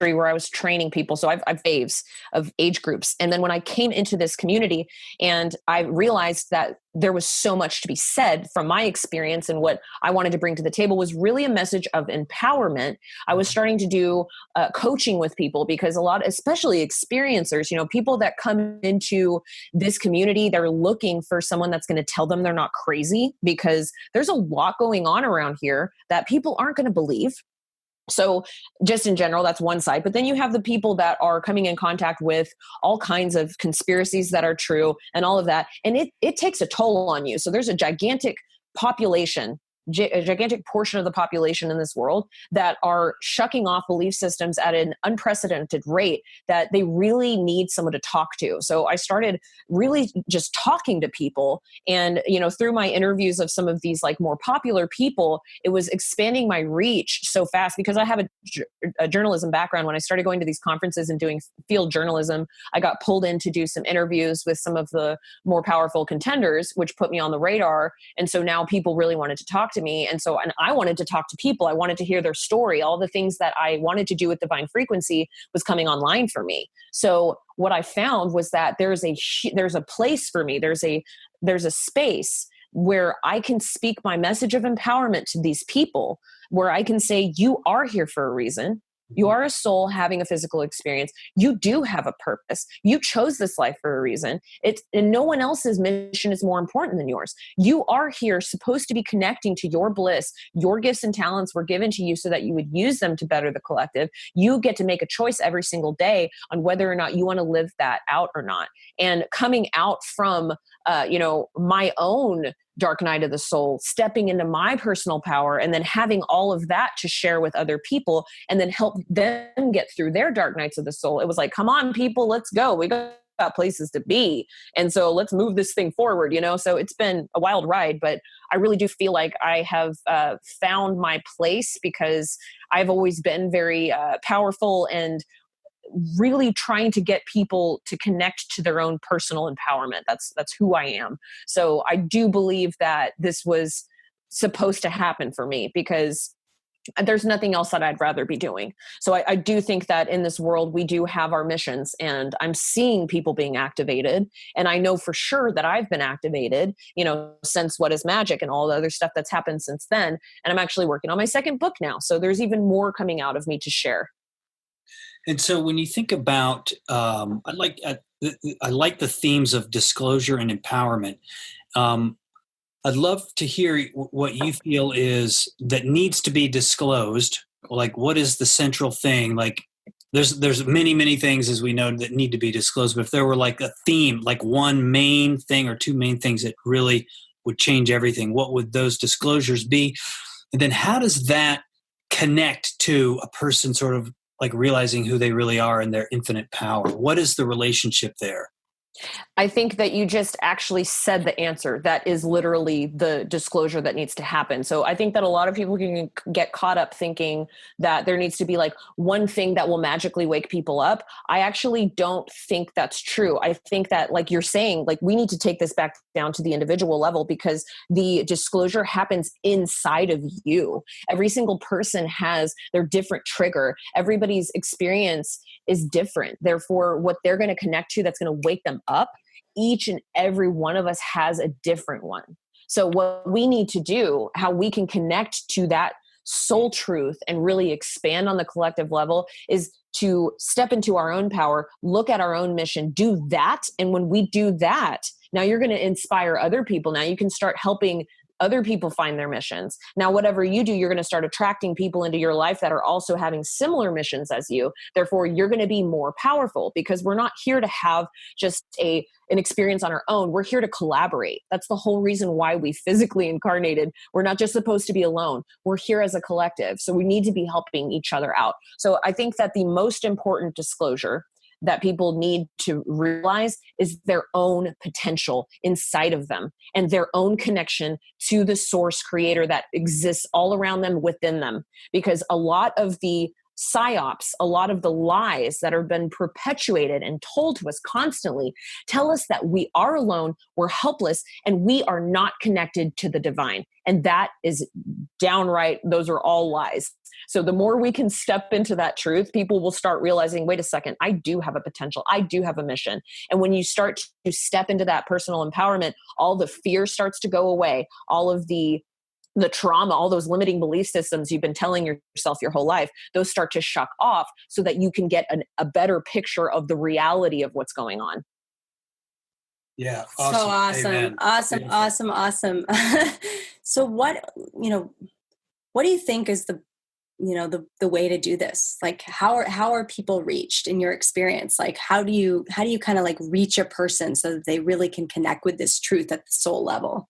where I was training people. So I've waves of age groups. And then when I came into this community and I realized that there was so much to be said from my experience, and what I wanted to bring to the table was really a message of empowerment. I was starting to do coaching with people, because a lot, especially experiencers, people that come into this community, they're looking for someone that's going to tell them they're not crazy, because there's a lot going on around here that people aren't going to believe. So just in general, that's one side. But then you have the people that are coming in contact with all kinds of conspiracies that are true and all of that. And it takes a toll on you. So there's a gigantic population, a gigantic portion of the population in this world that are shucking off belief systems at an unprecedented rate that they really need someone to talk to. So I started really just talking to people, and through my interviews of some of these like more popular people, it was expanding my reach so fast, because I have a journalism background. When I started going to these conferences and doing field journalism, I got pulled in to do some interviews with some of the more powerful contenders, which put me on the radar. And so now people really wanted to talk to me. And I wanted to talk to people. I wanted to hear their story. All the things that I wanted to do with divine frequency was coming online for me. So what I found was that there's a place for me. There's a space where I can speak my message of empowerment to these people, where I can say, you are here for a reason. You are a soul having a physical experience. You do have a purpose. You chose this life for a reason. And no one else's mission is more important than yours. You are here supposed to be connecting to your bliss. Your gifts and talents were given to you so that you would use them to better the collective. You get to make a choice every single day on whether or not you want to live that out or not. And coming out from, my own dark night of the soul, stepping into my personal power, and then having all of that to share with other people, and then help them get through their dark nights of the soul. It was like, come on, people, let's go. We got places to be. And so let's move this thing forward, So it's been a wild ride, but I really do feel like I have found my place, because I've always been very powerful and really trying to get people to connect to their own personal empowerment. That's who I am. So I do believe that this was supposed to happen for me, because there's nothing else that I'd rather be doing. So I do think that in this world, we do have our missions, and I'm seeing people being activated. And I know for sure that I've been activated, since What is Magic and all the other stuff that's happened since then. And I'm actually working on my second book now. So there's even more coming out of me to share. And so when you think about, I like the themes of disclosure and empowerment. I'd love to hear what you feel is that needs to be disclosed. Like, what is the central thing? Like, there's many, many things, as we know, that need to be disclosed. But if there were like a theme, like one main thing or two main things that really would change everything, what would those disclosures be? And then how does that connect to a person sort of like realizing who they really are and their infinite power? What is the relationship there? I think that you just actually said the answer. That is literally the disclosure that needs to happen. So I think that a lot of people can get caught up thinking that there needs to be like one thing that will magically wake people up. I actually don't think that's true. I think that, like you're saying, like we need to take this back down to the individual level, because the disclosure happens inside of you. Every single person has their different trigger. Everybody's experience is different. Therefore, what they're going to connect to that's going to wake them up, each and every one of us has a different one. So what we need to do, how we can connect to that soul truth and really expand on the collective level, is to step into our own power, look at our own mission, do that. And when we do that, now you're going to inspire other people. Now you can start helping other people find their missions. Now, whatever you do, you're going to start attracting people into your life that are also having similar missions as you. Therefore, you're going to be more powerful, because we're not here to have just an experience on our own. We're here to collaborate. That's the whole reason why we physically incarnated. We're not just supposed to be alone. We're here as a collective. So we need to be helping each other out. So I think that the most important disclosure that people need to realize is their own potential inside of them and their own connection to the source creator that exists all around them, within them. Because a lot of the psyops, a lot of the lies that have been perpetuated and told to us constantly tell us that we are alone, we're helpless, and we are not connected to the divine. And that is downright, those are all lies. So the more we can step into that truth, people will start realizing, wait a second, I do have a potential. I do have a mission. And when you start to step into that personal empowerment, all the fear starts to go away. All of the trauma, all those limiting belief systems you've been telling yourself your whole life, those start to shuck off so that you can get a better picture of the reality of what's going on. Yeah. Awesome. So awesome. Amen. Awesome. Beautiful. Awesome. So what do you think is the way to do this? Like, how are people reached in your experience? Like, how do you kind of like reach a person so that they really can connect with this truth at the soul level?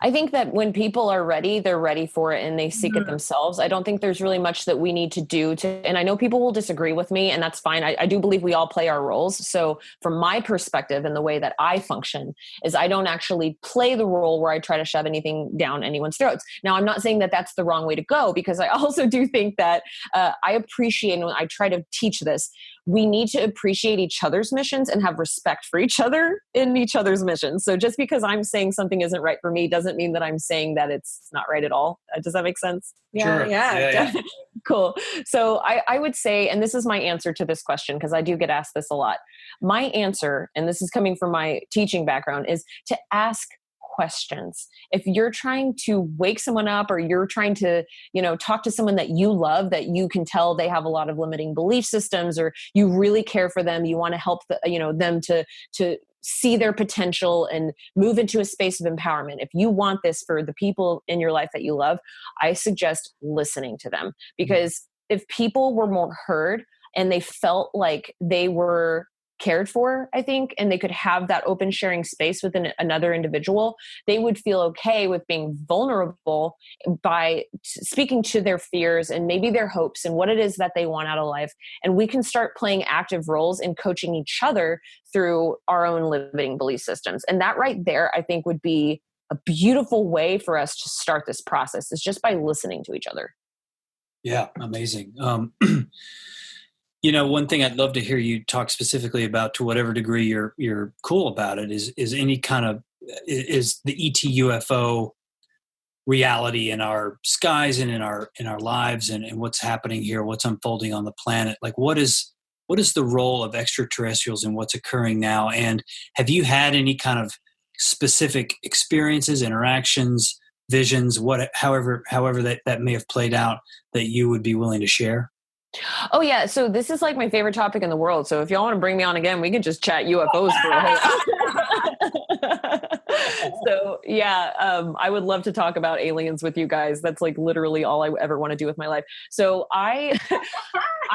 I think that when people are ready, they're ready for it and they seek it themselves. I don't think there's really much that we need to do and I know people will disagree with me, and that's fine. I do believe we all play our roles. So from my perspective and the way that I function is I don't actually play the role where I try to shove anything down anyone's throats. Now, I'm not saying that that's the wrong way to go, because I also do think that I appreciate, and I try to teach this, we need to appreciate each other's missions and have respect for each other in each other's missions. So just because I'm saying something isn't right for me doesn't mean that I'm saying that it's not right at all. Does that make sense? Yeah, sure. Yeah. Cool. So I would say, and this is my answer to this question, because I do get asked this a lot. My answer, and this is coming from my teaching background, is to ask questions. If you're trying to wake someone up, or you're trying to, talk to someone that you love, that you can tell they have a lot of limiting belief systems, or you really care for them, you want to help them to see their potential and move into a space of empowerment. If you want this for the people in your life that you love, I suggest listening to them. Because if people were more heard and they felt like they were cared for, I think, and they could have that open sharing space within another individual, they would feel okay with being vulnerable by speaking to their fears and maybe their hopes and what it is that they want out of life. And we can start playing active roles in coaching each other through our own limiting belief systems. And that right there, I think, would be a beautiful way for us to start this process, is just by listening to each other. Yeah, amazing. One thing I'd love to hear you talk specifically about, to whatever degree you're cool about it, is any kind of, is the ET UFO reality in our skies and in our lives, and what's happening here, what's unfolding on the planet. Like, what is the role of extraterrestrials in what's occurring now? And have you had any kind of specific experiences, interactions, visions, however that may have played out, that you would be willing to share? Oh yeah. So this is like my favorite topic in the world. So if y'all want to bring me on again, we can just chat UFOs for a whole. So yeah, I would love to talk about aliens with you guys. That's like literally all I ever want to do with my life. So I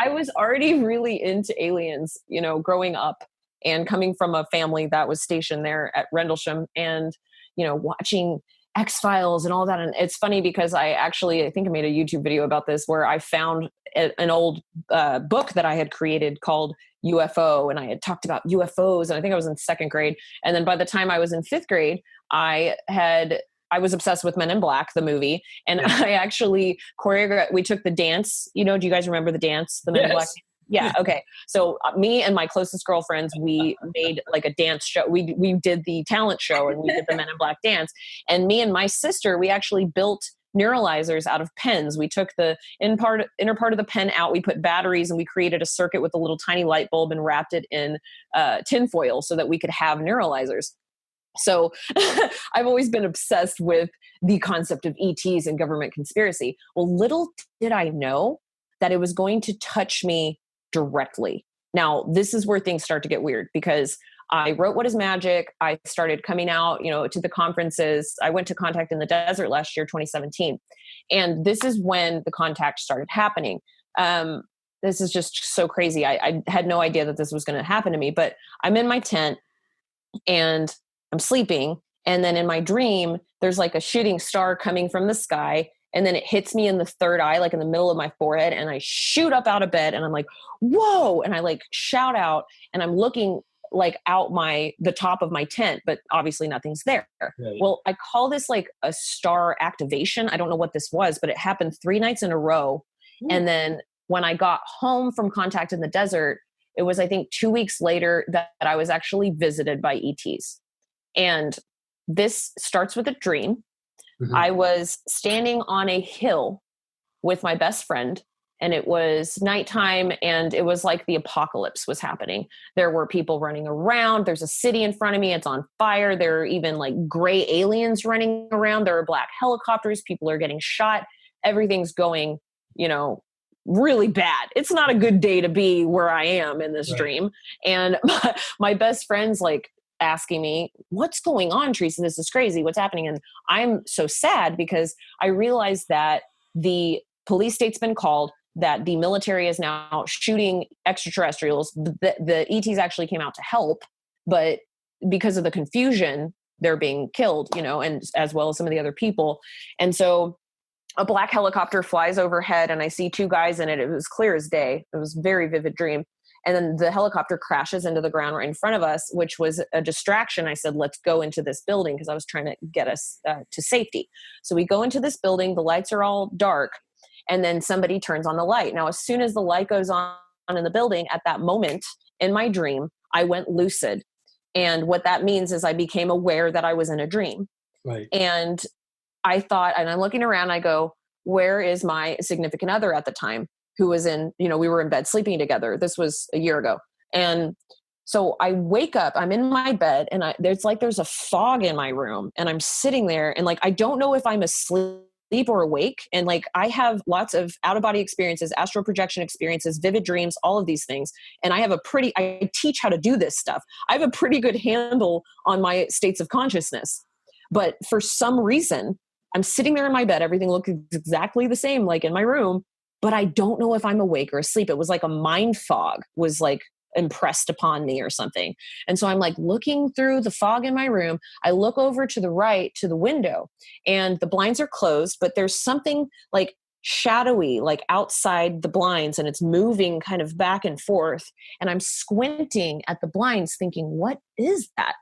was already really into aliens, growing up and coming from a family that was stationed there at Rendlesham, and, watching X-Files and all that. And it's funny because I think I made a YouTube video about this, where I found an old book that I had created called UFO, and I had talked about UFOs, and I think I was in 2nd grade. And then by the time I was in 5th grade, I was obsessed with Men in Black, the movie. And I actually choreographed, we took the dance, do you guys remember the dance, the Men in Black? Yeah. Okay. So me and my closest girlfriends, we made like a dance show. We did the talent show, and we did the Men in Black dance. And me and my sister, we actually built neuralizers out of pens. We took the inner part of the pen out. We put batteries, and we created a circuit with a little tiny light bulb and wrapped it in tinfoil so that we could have neuralizers. So I've always been obsessed with the concept of ETs and government conspiracy. Well, little did I know that it was going to touch me directly. Now, this is where things start to get weird, because I wrote What is Magic. I started coming out, to the conferences. I went to Contact in the Desert last year, 2017. And this is when the contact started happening. This is just so crazy. I had no idea that this was going to happen to me, but I'm in my tent and I'm sleeping. And then in my dream, there's like a shooting star coming from the sky. And then it hits me in the third eye, like in the middle of my forehead. And I shoot up out of bed and I'm like, whoa. And I like shout out and I'm looking like out the top of my tent, but obviously nothing's there. Right. Well, I call this like a star activation. I don't know what this was, but it happened 3 nights in a row. Ooh. And then when I got home from Contact in the Desert, it was, I think 2 weeks later that I was actually visited by ETs. And this starts with a dream. Mm-hmm. I was standing on a hill with my best friend, and it was nighttime, and it was like the apocalypse was happening. There were people running around. There's a city in front of me. It's on fire. There are even like gray aliens running around. There are black helicopters. People are getting shot. Everything's going, really bad. It's not a good day to be where I am in this dream. And my best friend's like asking me, what's going on, Teresa? This is crazy. What's happening? And I'm so sad because I realized that the police state's been called, that the military is now shooting extraterrestrials. The ETs actually came out to help, but because of the confusion, they're being killed, and as well as some of the other people. And so a black helicopter flies overhead and I see 2 guys in it. It was clear as day. It was a very vivid dream. And then the helicopter crashes into the ground right in front of us, which was a distraction. I said, let's go into this building, because I was trying to get us to safety. So we go into this building. The lights are all dark. And then somebody turns on the light. Now, as soon as the light goes on in the building, at that moment in my dream, I went lucid. And what that means is I became aware that I was in a dream. Right. And I thought, and I'm looking around, I go, where is my significant other at the time, who was in, we were in bed sleeping together. This was a year ago. And so I wake up, I'm in my bed, and there's a fog in my room, and I'm sitting there, and I don't know if I'm asleep or awake. And I have lots of out-of-body experiences, astral projection experiences, vivid dreams, all of these things. And I teach how to do this stuff. I have a pretty good handle on my states of consciousness. But for some reason, I'm sitting there in my bed. Everything looks exactly the same, like in my room, but I don't know if I'm awake or asleep. It was like a mind fog was impressed upon me or something. And so I'm looking through the fog in my room. I look over to the right to the window, and the blinds are closed, but there's something shadowy, outside the blinds, and it's moving kind of back and forth. And I'm squinting at the blinds thinking, what is that?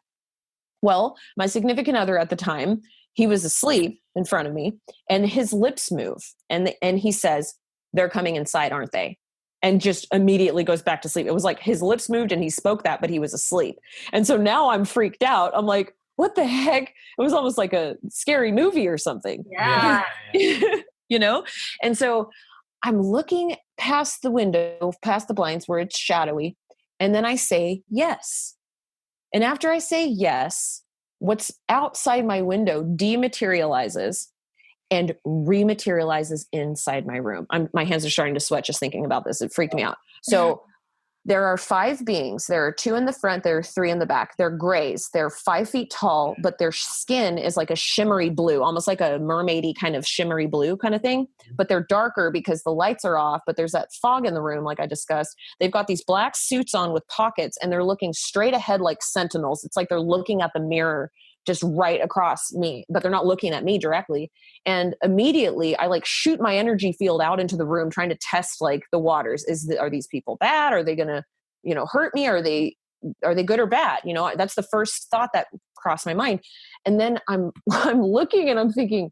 Well, my significant other at the time, he was asleep in front of me, and his lips move. And he says, they're coming inside, aren't they? And just immediately goes back to sleep. It was like his lips moved and he spoke that, but he was asleep. And so now I'm freaked out. I'm like, what the heck? It was almost like a scary movie or something. Yeah. And so I'm looking past the window, past the blinds where it's shadowy. And then I say, yes. And after I say yes, what's outside my window dematerializes and rematerializes inside my room. My hands are starting to sweat just thinking about this. It freaked me out. So there are 5 beings. There are 2 in the front. There are 3 in the back. They're grays. They're 5 feet tall, but their skin is like a shimmery blue, almost like a mermaidy kind of shimmery blue kind of thing. But they're darker because the lights are off, but there's that fog in the room, like I discussed. They've got these black suits on with pockets, and they're looking straight ahead like sentinels. It's like they're looking at the mirror just right across me, but they're not looking at me directly. And immediately I shoot my energy field out into the room, trying to test the waters. Are these people bad? Are they going to, hurt me? Are they good or bad? That's the first thought that crossed my mind. And then I'm looking and I'm thinking,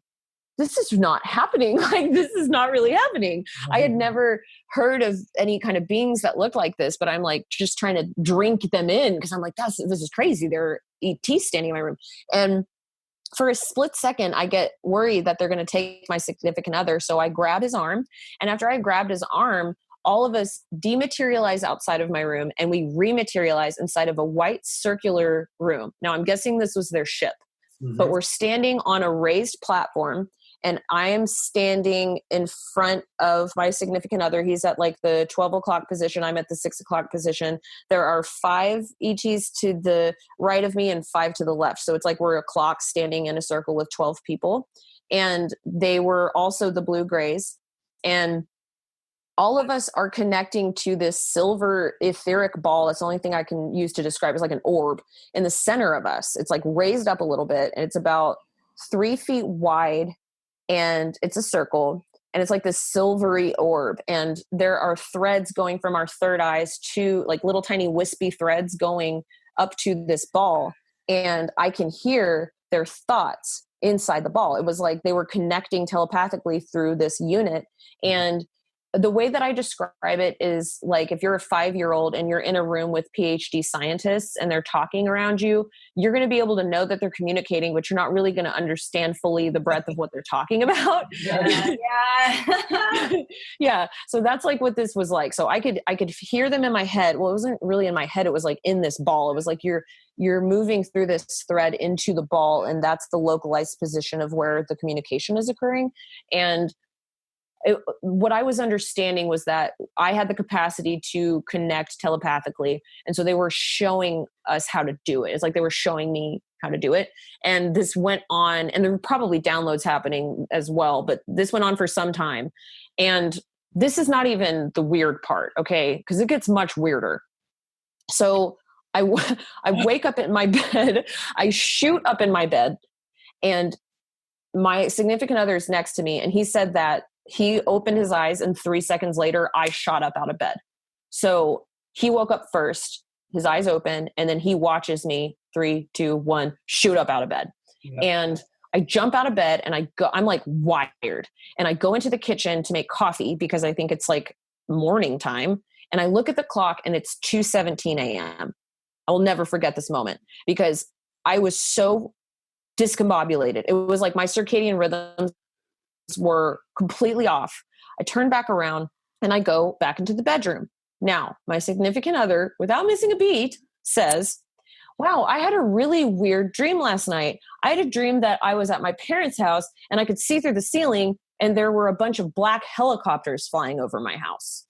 this is not happening. This is not really happening. I had never heard of any kind of beings that look like this, but I'm just trying to drink them in, because I'm this is crazy. There are ETs standing in my room. And for a split second, I get worried that they're going to take my significant other. So I grab his arm. And after I grabbed his arm, all of us dematerialize outside of my room and we rematerialize inside of a white circular room. Now I'm guessing this was their ship, but we're standing on a raised platform and I am standing in front of my significant other. He's at like the 12 o'clock position. I'm at the 6 o'clock position. There are 5 ETs to the right of me and 5 to the left. So it's like we're a clock standing in a circle with 12 people. And they were also the blue grays. And all of us are connecting to this silver etheric ball. It's the only thing I can use to describe. It's like an orb in the center of us. It's like raised up a little bit and it's about 3 feet wide and it's a circle and it's like this silvery orb. And there are threads going from our third eyes to like little tiny wispy threads going up to this ball. And I can hear their thoughts inside the ball. It was like they were connecting telepathically through this unit. And the way that I describe it is like if you're a 5-year-old and you're in a room with PhD scientists and they're talking around you, you're going to be able to know that they're communicating, but you're not really going to understand fully the breadth of what they're talking about. Yeah. So that's like what this was like. So I could hear them in my head. Well, it wasn't really in my head. It was like in this ball. It was like you're moving through this thread into the ball, and that's the localized position of where the communication is occurring. And what I was understanding was that I had the capacity to connect telepathically. And so they were showing us how to do it. It's like they were showing me how to do it. And this went on, and there were probably downloads happening as well, but this went on for some time. And this is not even the weird part, okay? Because it gets much weirder. So I wake up in my bed, I shoot up in my bed, and my significant other is next to me. And he said that he opened his eyes and 3 seconds later, I shot up out of bed. So he woke up first, his eyes open, and then he watches me 3, 2, 1, shoot up out of bed. Yeah. And I jump out of bed and I'm like wired. And I go into the kitchen to make coffee because I think it's like morning time. And I look at the clock and it's 2:17 a.m. I will never forget this moment because I was so discombobulated. It was like my circadian rhythms were completely off. I turn back around and I go back into the bedroom. Now, my significant other, without missing a beat, says, wow, I had a really weird dream last night. I had a dream that I was at my parents' house and I could see through the ceiling and there were a bunch of black helicopters flying over my house.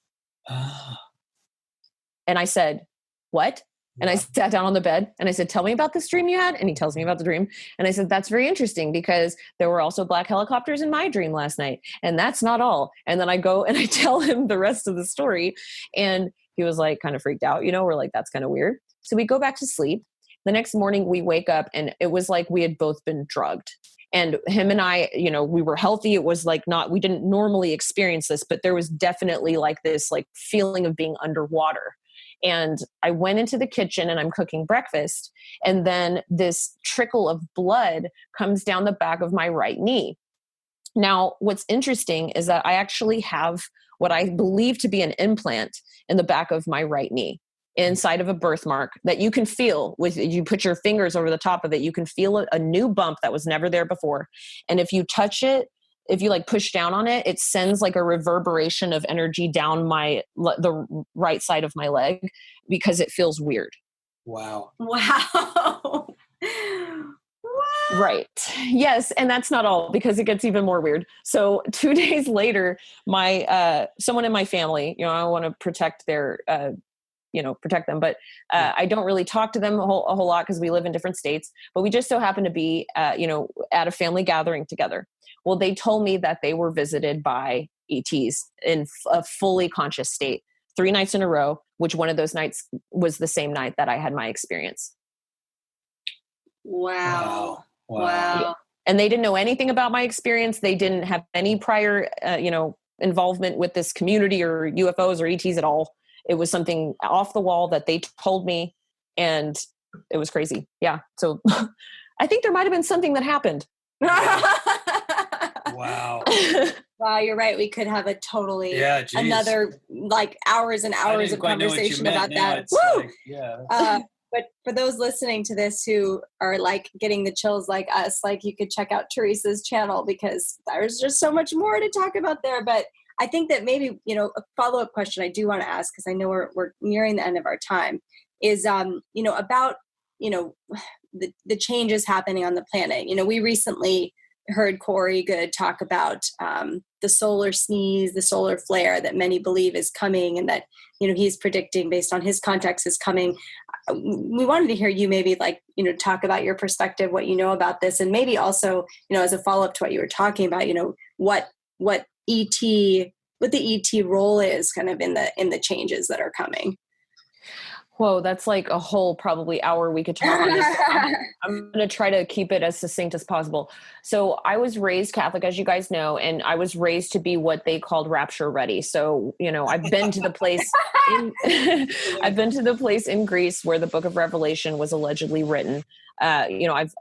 And I said, what? And I sat down on the bed and I said, tell me about this dream you had. And he tells me about the dream. And I said, that's very interesting because there were also black helicopters in my dream last night. And that's not all. And then I go and I tell him the rest of the story. And he was like kind of freaked out, we're like, that's kind of weird. So we go back to sleep. The next morning we wake up and it was like we had both been drugged. And him and I, we were healthy. It was like we didn't normally experience this, but there was definitely like this like feeling of being underwater. And I went into the kitchen and I'm cooking breakfast. And then this trickle of blood comes down the back of my right knee. Now, what's interesting is that I actually have what I believe to be an implant in the back of my right knee, inside of a birthmark that you can feel you put your fingers over the top of it. You can feel a new bump that was never there before. And if you touch it, if you like push down on it, it sends like a reverberation of energy down the right side of my leg because it feels weird. Wow. Right. Yes. And that's not all because it gets even more weird. So 2 days later, someone in my family, I want to protect protect them, but I don't really talk to them a whole lot because we live in different states, but we just so happen to be, at a family gathering together. Well, they told me that they were visited by ETs in a fully conscious state 3 nights in a row, which one of those nights was the same night that I had my experience. Wow. And they didn't know anything about my experience. They didn't have any prior, involvement with this community or UFOs or ETs at all. It was something off the wall that they told me, and it was crazy. Yeah. So I think there might've been something that happened. Wow. Wow, you're right. We could have another like hours and hours of conversation about that. Woo! Like, but for those listening to this who are like getting the chills like us, like you could check out Teresa's channel because there's just so much more to talk about there. But I think that maybe, a follow-up question I do want to ask, because I know we're nearing the end of our time, is, about, the changes happening on the planet. We recently heard Corey Good talk about the solar sneeze, the solar flare that many believe is coming, and that, he's predicting based on his context is coming. We wanted to hear you maybe talk about your perspective, what you know about this, and maybe also, as a follow-up to what you were talking about, what the ET role is kind of in the changes that are coming. Whoa, that's like a whole probably hour we could talk on this. I'm going to try to keep it as succinct as possible. So I was raised Catholic, as you guys know, and I was raised to be what they called rapture ready. So, I've been to the place I've been to the place in Greece where the book of Revelation was allegedly written. I've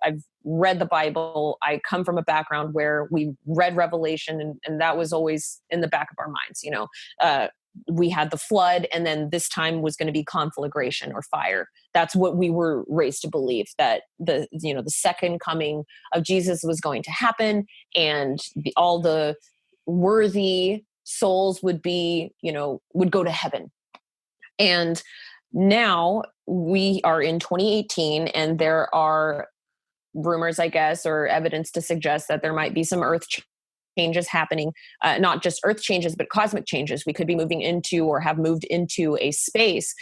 read the Bible. I come from a background where we read Revelation, and that was always in the back of our minds. We had the flood, and then this time was going to be conflagration or fire. That's what we were raised to believe, that the second coming of Jesus was going to happen, and all the worthy souls would go to heaven. And now we are in 2018, and there are rumors, I guess, or evidence to suggest that there might be some earth changes happening, not just earth changes, but cosmic changes. We could be moving into or have moved into a space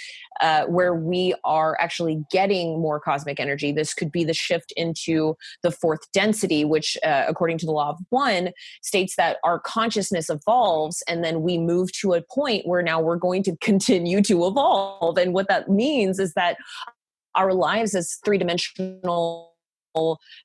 where we are actually getting more cosmic energy. This could be the shift into the fourth density, which according to the law of one states that our consciousness evolves, and then we move to a point where now we're going to continue to evolve. And what that means is that our lives as three-dimensional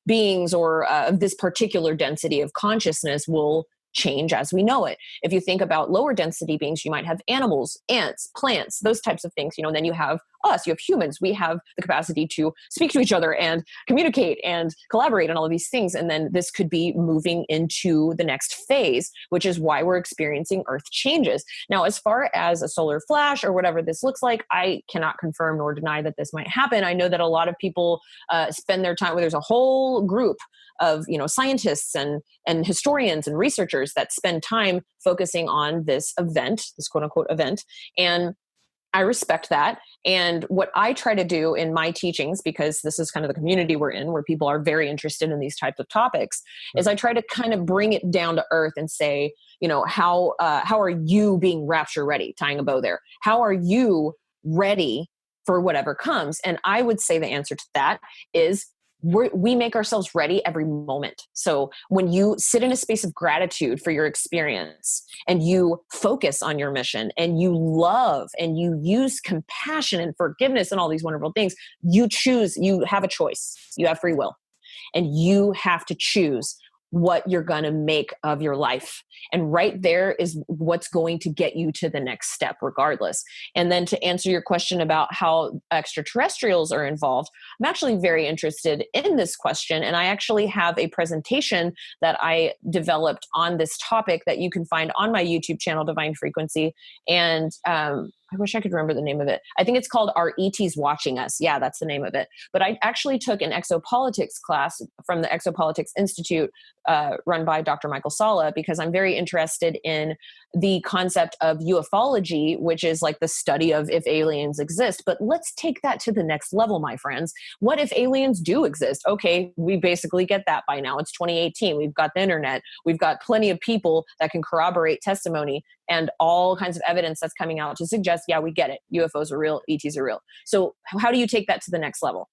beings or of this particular density of consciousness will change as we know it. If you think about lower density beings, you might have animals, ants, plants, those types of things, and then you have us, you have humans. We have the capacity to speak to each other and communicate and collaborate and all of these things. And then this could be moving into the next phase, which is why we're experiencing earth changes. Now, as far as a solar flash or whatever this looks like, I cannot confirm nor deny that this might happen. I know that a lot of people spend their time, there's a whole group of scientists and historians and researchers that spend time focusing on this event, this quote unquote event. And I respect that. And what I try to do in my teachings, because this is kind of the community we're in, where people are very interested in these types of topics, is I try to kind of bring it down to earth and say, how are you being rapture ready? Tying a bow there. How are you ready for whatever comes? And I would say the answer to that is we make ourselves ready every moment. So when you sit in a space of gratitude for your experience and you focus on your mission and you love and you use compassion and forgiveness and all these wonderful things, you have a choice. You have free will, and you have to choose what you're going to make of your life. And right there is what's going to get you to the next step regardless. And then to answer your question about how extraterrestrials are involved, I'm actually very interested in this question. And I actually have a presentation that I developed on this topic that you can find on my YouTube channel, Divine Frequency. And I wish I could remember the name of it. I think it's called Are ETs Watching Us? Yeah, that's the name of it. But I actually took an exopolitics class from the Exopolitics Institute run by Dr. Michael Sala, because I'm very interested in the concept of ufology, which is like the study of if aliens exist. But let's take that to the next level, my friends. What if aliens do exist? Okay, we basically get that by now. It's 2018. We've got the internet. We've got plenty of people that can corroborate testimony and all kinds of evidence that's coming out to suggest, yeah, we get it. UFOs are real. ETs are real. So how do you take that to the next level?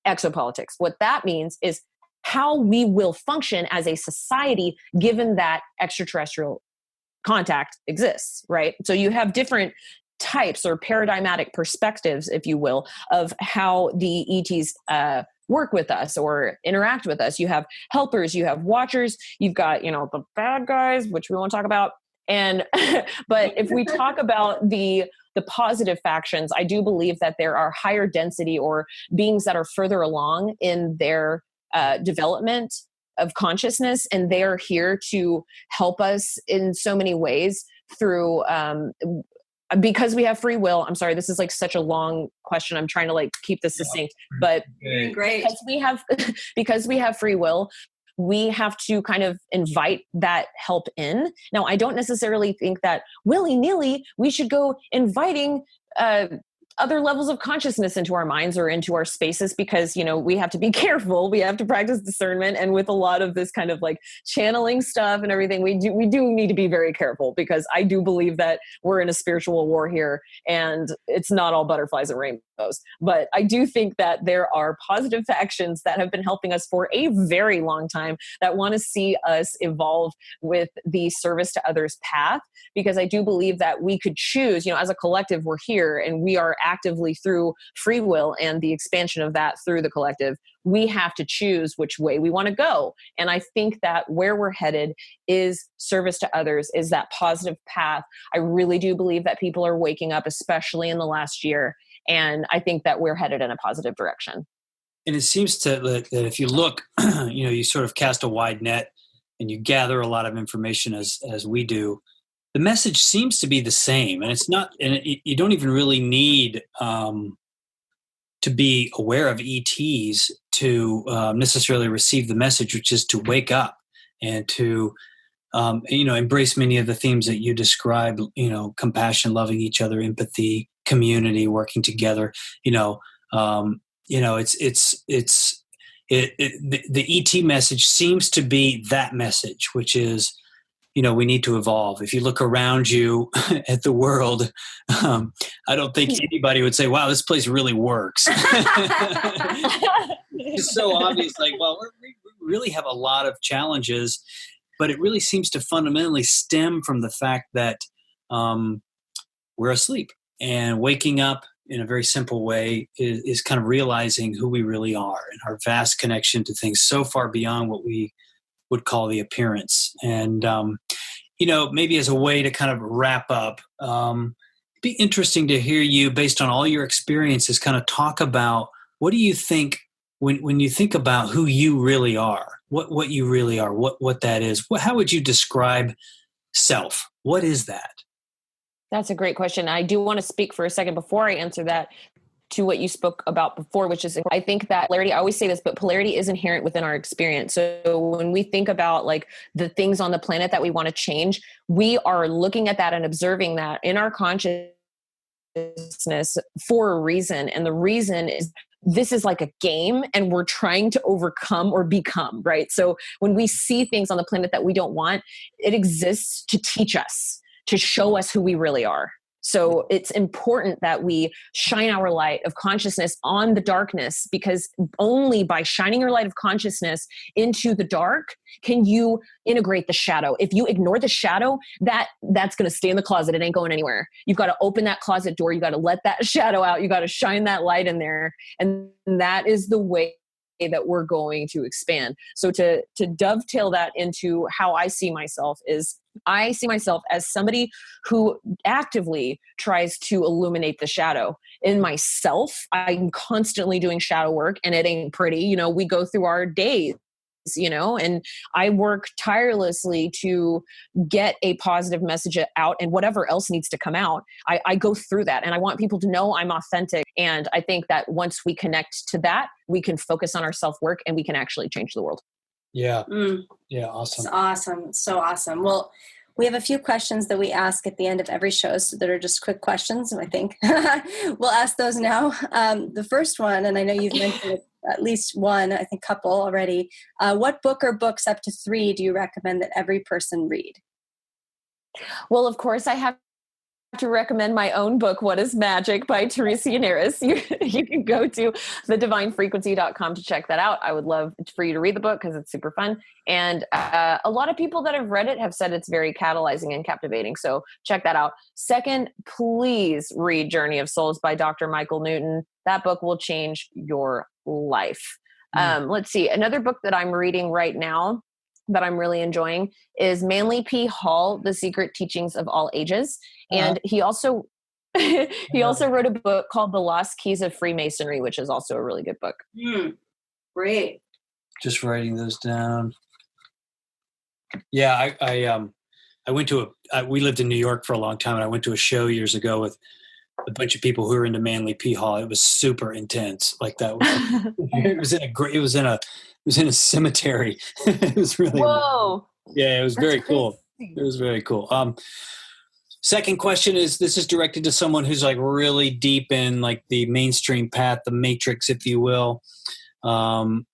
Exopolitics. What that means is how we will function as a society given that extraterrestrial contact exists, right? So you have different types or paradigmatic perspectives, if you will, of how the ETs work with us or interact with us. You have helpers, you have watchers, you've got, the bad guys, which we won't talk about. And, but if we talk about the positive factions, I do believe that there are higher density or beings that are further along in their development of consciousness, and they are here to help us in so many ways through because we have free will. I'm sorry, this is like such a long question. I'm trying to keep this succinct, but great. because we have free will, we have to kind of invite that help in. Now, I don't necessarily think that willy-nilly we should go inviting other levels of consciousness into our minds or into our spaces, because, we have to be careful. We have to practice discernment. And with a lot of this kind of like channeling stuff and everything, we do need to be very careful, because I do believe that we're in a spiritual war here, and it's not all butterflies and rainbows. But I do think that there are positive factions that have been helping us for a very long time that want to see us evolve with the service to others path, because I do believe that we could choose, as a collective, we're here and we are actively, through free will and the expansion of that through the collective, we have to choose which way we want to go. And I think that where we're headed is service to others, is that positive path. I really do believe that people are waking up, especially in the last year. And I think that we're headed in a positive direction. And it seems that if you look, you sort of cast a wide net and you gather a lot of information as we do, the message seems to be the same. And it's not, and you don't even really need to be aware of ETs to necessarily receive the message, which is to wake up and to, embrace many of the themes that you described, compassion, loving each other, empathy, community, working together. The ET message seems to be that message, which is, we need to evolve. If you look around you at the world, I don't think anybody would say, wow, this place really works. It's so obvious, like, well, we really have a lot of challenges, but it really seems to fundamentally stem from the fact that we're asleep, and waking up in a very simple way is kind of realizing who we really are and our vast connection to things so far beyond what we would call the appearance. And, maybe as a way to kind of wrap up, it'd be interesting to hear you, based on all your experiences, kind of talk about, what do you think when you think about who you really are, what you really are, what that is? How would you describe self? What is that? That's a great question. I do want to speak for a second before I answer that to what you spoke about before, which is, I think that polarity, I always say this, but polarity is inherent within our experience. So when we think about like the things on the planet that we want to change, we are looking at that and observing that in our consciousness for a reason. And the reason is, this is like a game and we're trying to overcome or become, right? So when we see things on the planet that we don't want, it exists to teach us, to show us who we really are. So it's important that we shine our light of consciousness on the darkness, because only by shining your light of consciousness into the dark can you integrate the shadow. If you ignore the shadow, that's going to stay in the closet. It ain't going anywhere. You've got to open that closet door. You got to let that shadow out. You got to shine that light in there. And that is the way that we're going to expand. So to dovetail that into how I see myself is, I see myself as somebody who actively tries to illuminate the shadow in myself. I'm constantly doing shadow work, and it ain't pretty. We go through our days, and I work tirelessly to get a positive message out, and whatever else needs to come out, I go through that. And I want people to know I'm authentic. And I think that once we connect to that, we can focus on our self-work and we can actually change the world. Yeah. Yeah. Awesome. It's awesome. It's so awesome. Well, we have a few questions that we ask at the end of every show, so that are just quick questions, I think. We'll ask those now. The first one, and I know you've mentioned at least one, I think couple already. What book or books up to 3 do you recommend that every person read? Well, of course, I have to recommend my own book, What is Magic by Teresa Yanaros. You can go to thedivinefrequency.com to check that out. I would love for you to read the book because it's super fun. And a lot of people that have read it have said it's very catalyzing and captivating. So check that out. Second, please read Journey of Souls by Dr. Michael Newton. That book will change your life. Let's see. Another book that I'm reading right now that I'm really enjoying is Manly P. Hall, The Secret Teachings of All Ages. And he also wrote a book called The Lost Keys of Freemasonry, which is also a really good book. Great. Just writing those down. Yeah, I went to we lived in New York for a long time, and I went to a show years ago with a bunch of people who were into Manly P. Hall. It was super intense. Like that. It was in was in a cemetery. It was really Whoa. Yeah, it was very cool. Crazy. It was very cool. Second question is, this is directed to someone who's like really deep in like the mainstream path, the matrix, if you will. Someone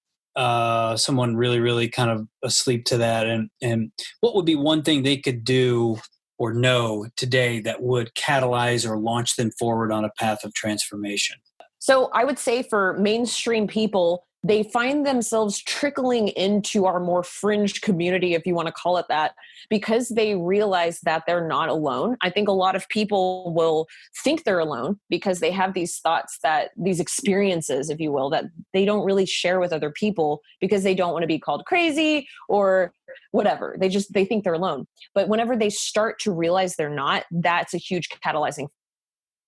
really, really kind of asleep to that. And what would be one thing they could do or know today that would catalyze or launch them forward on a path of transformation? So I would say for mainstream people, they find themselves trickling into our more fringe community, if you want to call it that, because they realize that they're not alone. I think a lot of people will think they're alone because they have these thoughts, that these experiences, if you will, that they don't really share with other people because they don't want to be called crazy or whatever. They think they're alone. But whenever they start to realize they're not, that's a huge catalyzing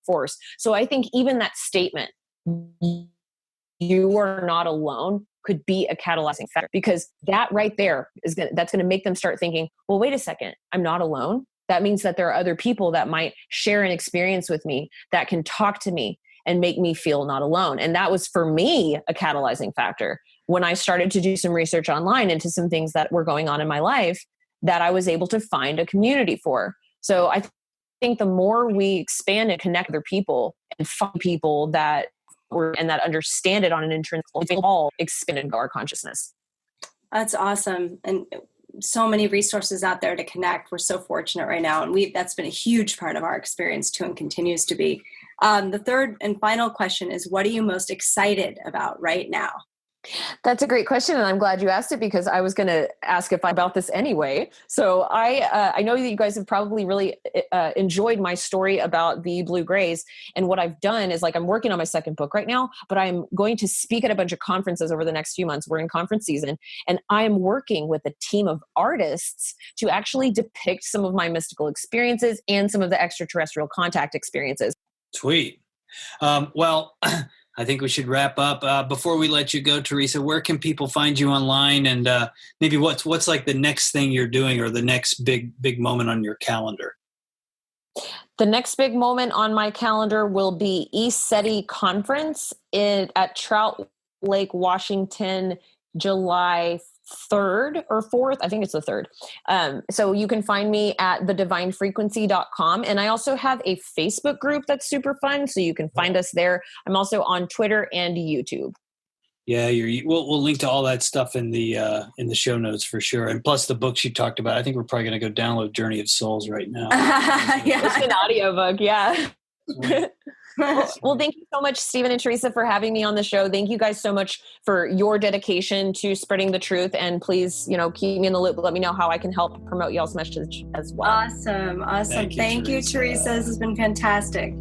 force. So I think even that statement, you are not alone, could be a catalyzing factor, because that right there that's going to make them start thinking, well, wait a second, I'm not alone. That means that there are other people that might share an experience with me, that can talk to me and make me feel not alone. And that was, for me, a catalyzing factor when I started to do some research online into some things that were going on in my life that I was able to find a community for. So I think the more we expand and connect with other people and find people that and that understand it on an intrinsic level, they all expand into our consciousness. That's awesome. And so many resources out there to connect. We're so fortunate right now. And that's been a huge part of our experience too, and continues to be. The third and final question is, what are you most excited about right now? That's a great question, and I'm glad you asked it, because I was going to ask about this anyway. So I know that you guys have probably really enjoyed my story about the blue grays, and what I've done is, like, I'm working on my second book right now, but I'm going to speak at a bunch of conferences over the next few months. We're in conference season, and I am working with a team of artists to actually depict some of my mystical experiences and some of the extraterrestrial contact experiences. Sweet. Well, I think we should wrap up. Before we let you go, Teresa, where can people find you online, and maybe what's like the next thing you're doing, or the next big moment on your calendar? The next big moment on my calendar will be ECETI conference at Trout Lake, Washington, July 3rd or 4th. I think it's the 3rd. So you can find me at thedivinefrequency.com. And I also have a Facebook group that's super fun, so you can find us there. I'm also on Twitter and YouTube. Yeah, we'll link to all that stuff in the show notes for sure. And plus the books you talked about. I think we're probably going to go download Journey of Souls right now. Yeah. It's an audiobook. Yeah. Well, thank you so much, Stephen and Teresa, for having me on the show. Thank you guys so much for your dedication to spreading the truth. And please, keep me in the loop. Let me know how I can help promote y'all's message as well. Awesome. Thank you, Teresa. This has been fantastic.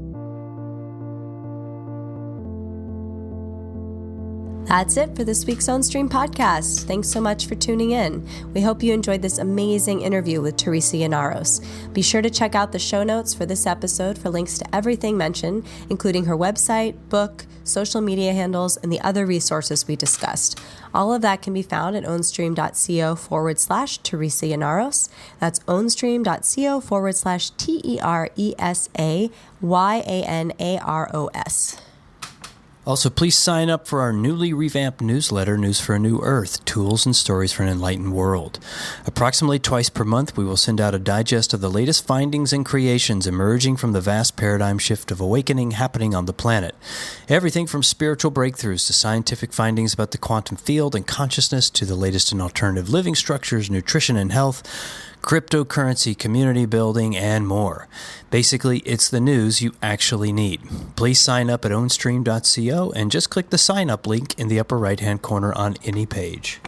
That's it for this week's Ownstream Podcast. Thanks so much for tuning in. We hope you enjoyed this amazing interview with Teresa Yanaros. Be sure to check out the show notes for this episode for links to everything mentioned, including her website, book, social media handles, and the other resources we discussed. All of that can be found at ownstream.co/Teresa Yanaros. That's ownstream.co/TeresaYanaros. Also, please sign up for our newly revamped newsletter, News for a New Earth, Tools and Stories for an Enlightened World. Approximately twice per month, we will send out a digest of the latest findings and creations emerging from the vast paradigm shift of awakening happening on the planet. Everything from spiritual breakthroughs to scientific findings about the quantum field and consciousness, to the latest in alternative living structures, nutrition and health, cryptocurrency, community building, and more. Basically, it's the news you actually need. Please sign up at ownstream.co and just click the sign up link in the upper right-hand corner on any page.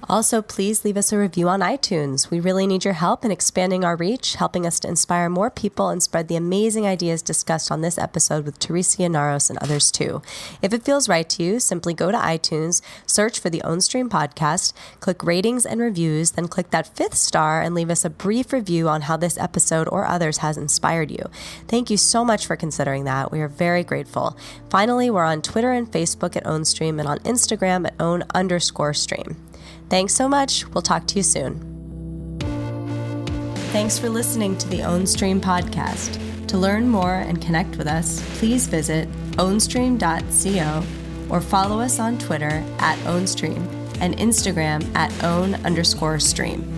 Also, please leave us a review on iTunes. We really need your help in expanding our reach, helping us to inspire more people and spread the amazing ideas discussed on this episode with Teresa Yanaros and others too. If it feels right to you, simply go to iTunes, search for the Ownstream Podcast, click ratings and reviews, then click that 5th star and leave us a brief review on how this episode or others has inspired you. Thank you so much for considering that. We are very grateful. Finally, we're on Twitter and Facebook at Ownstream, and on Instagram at own_stream. Thanks so much. We'll talk to you soon. Thanks for listening to the Ownstream Podcast. To learn more and connect with us, please visit ownstream.co or follow us on Twitter at Ownstream. and Instagram at own_stream.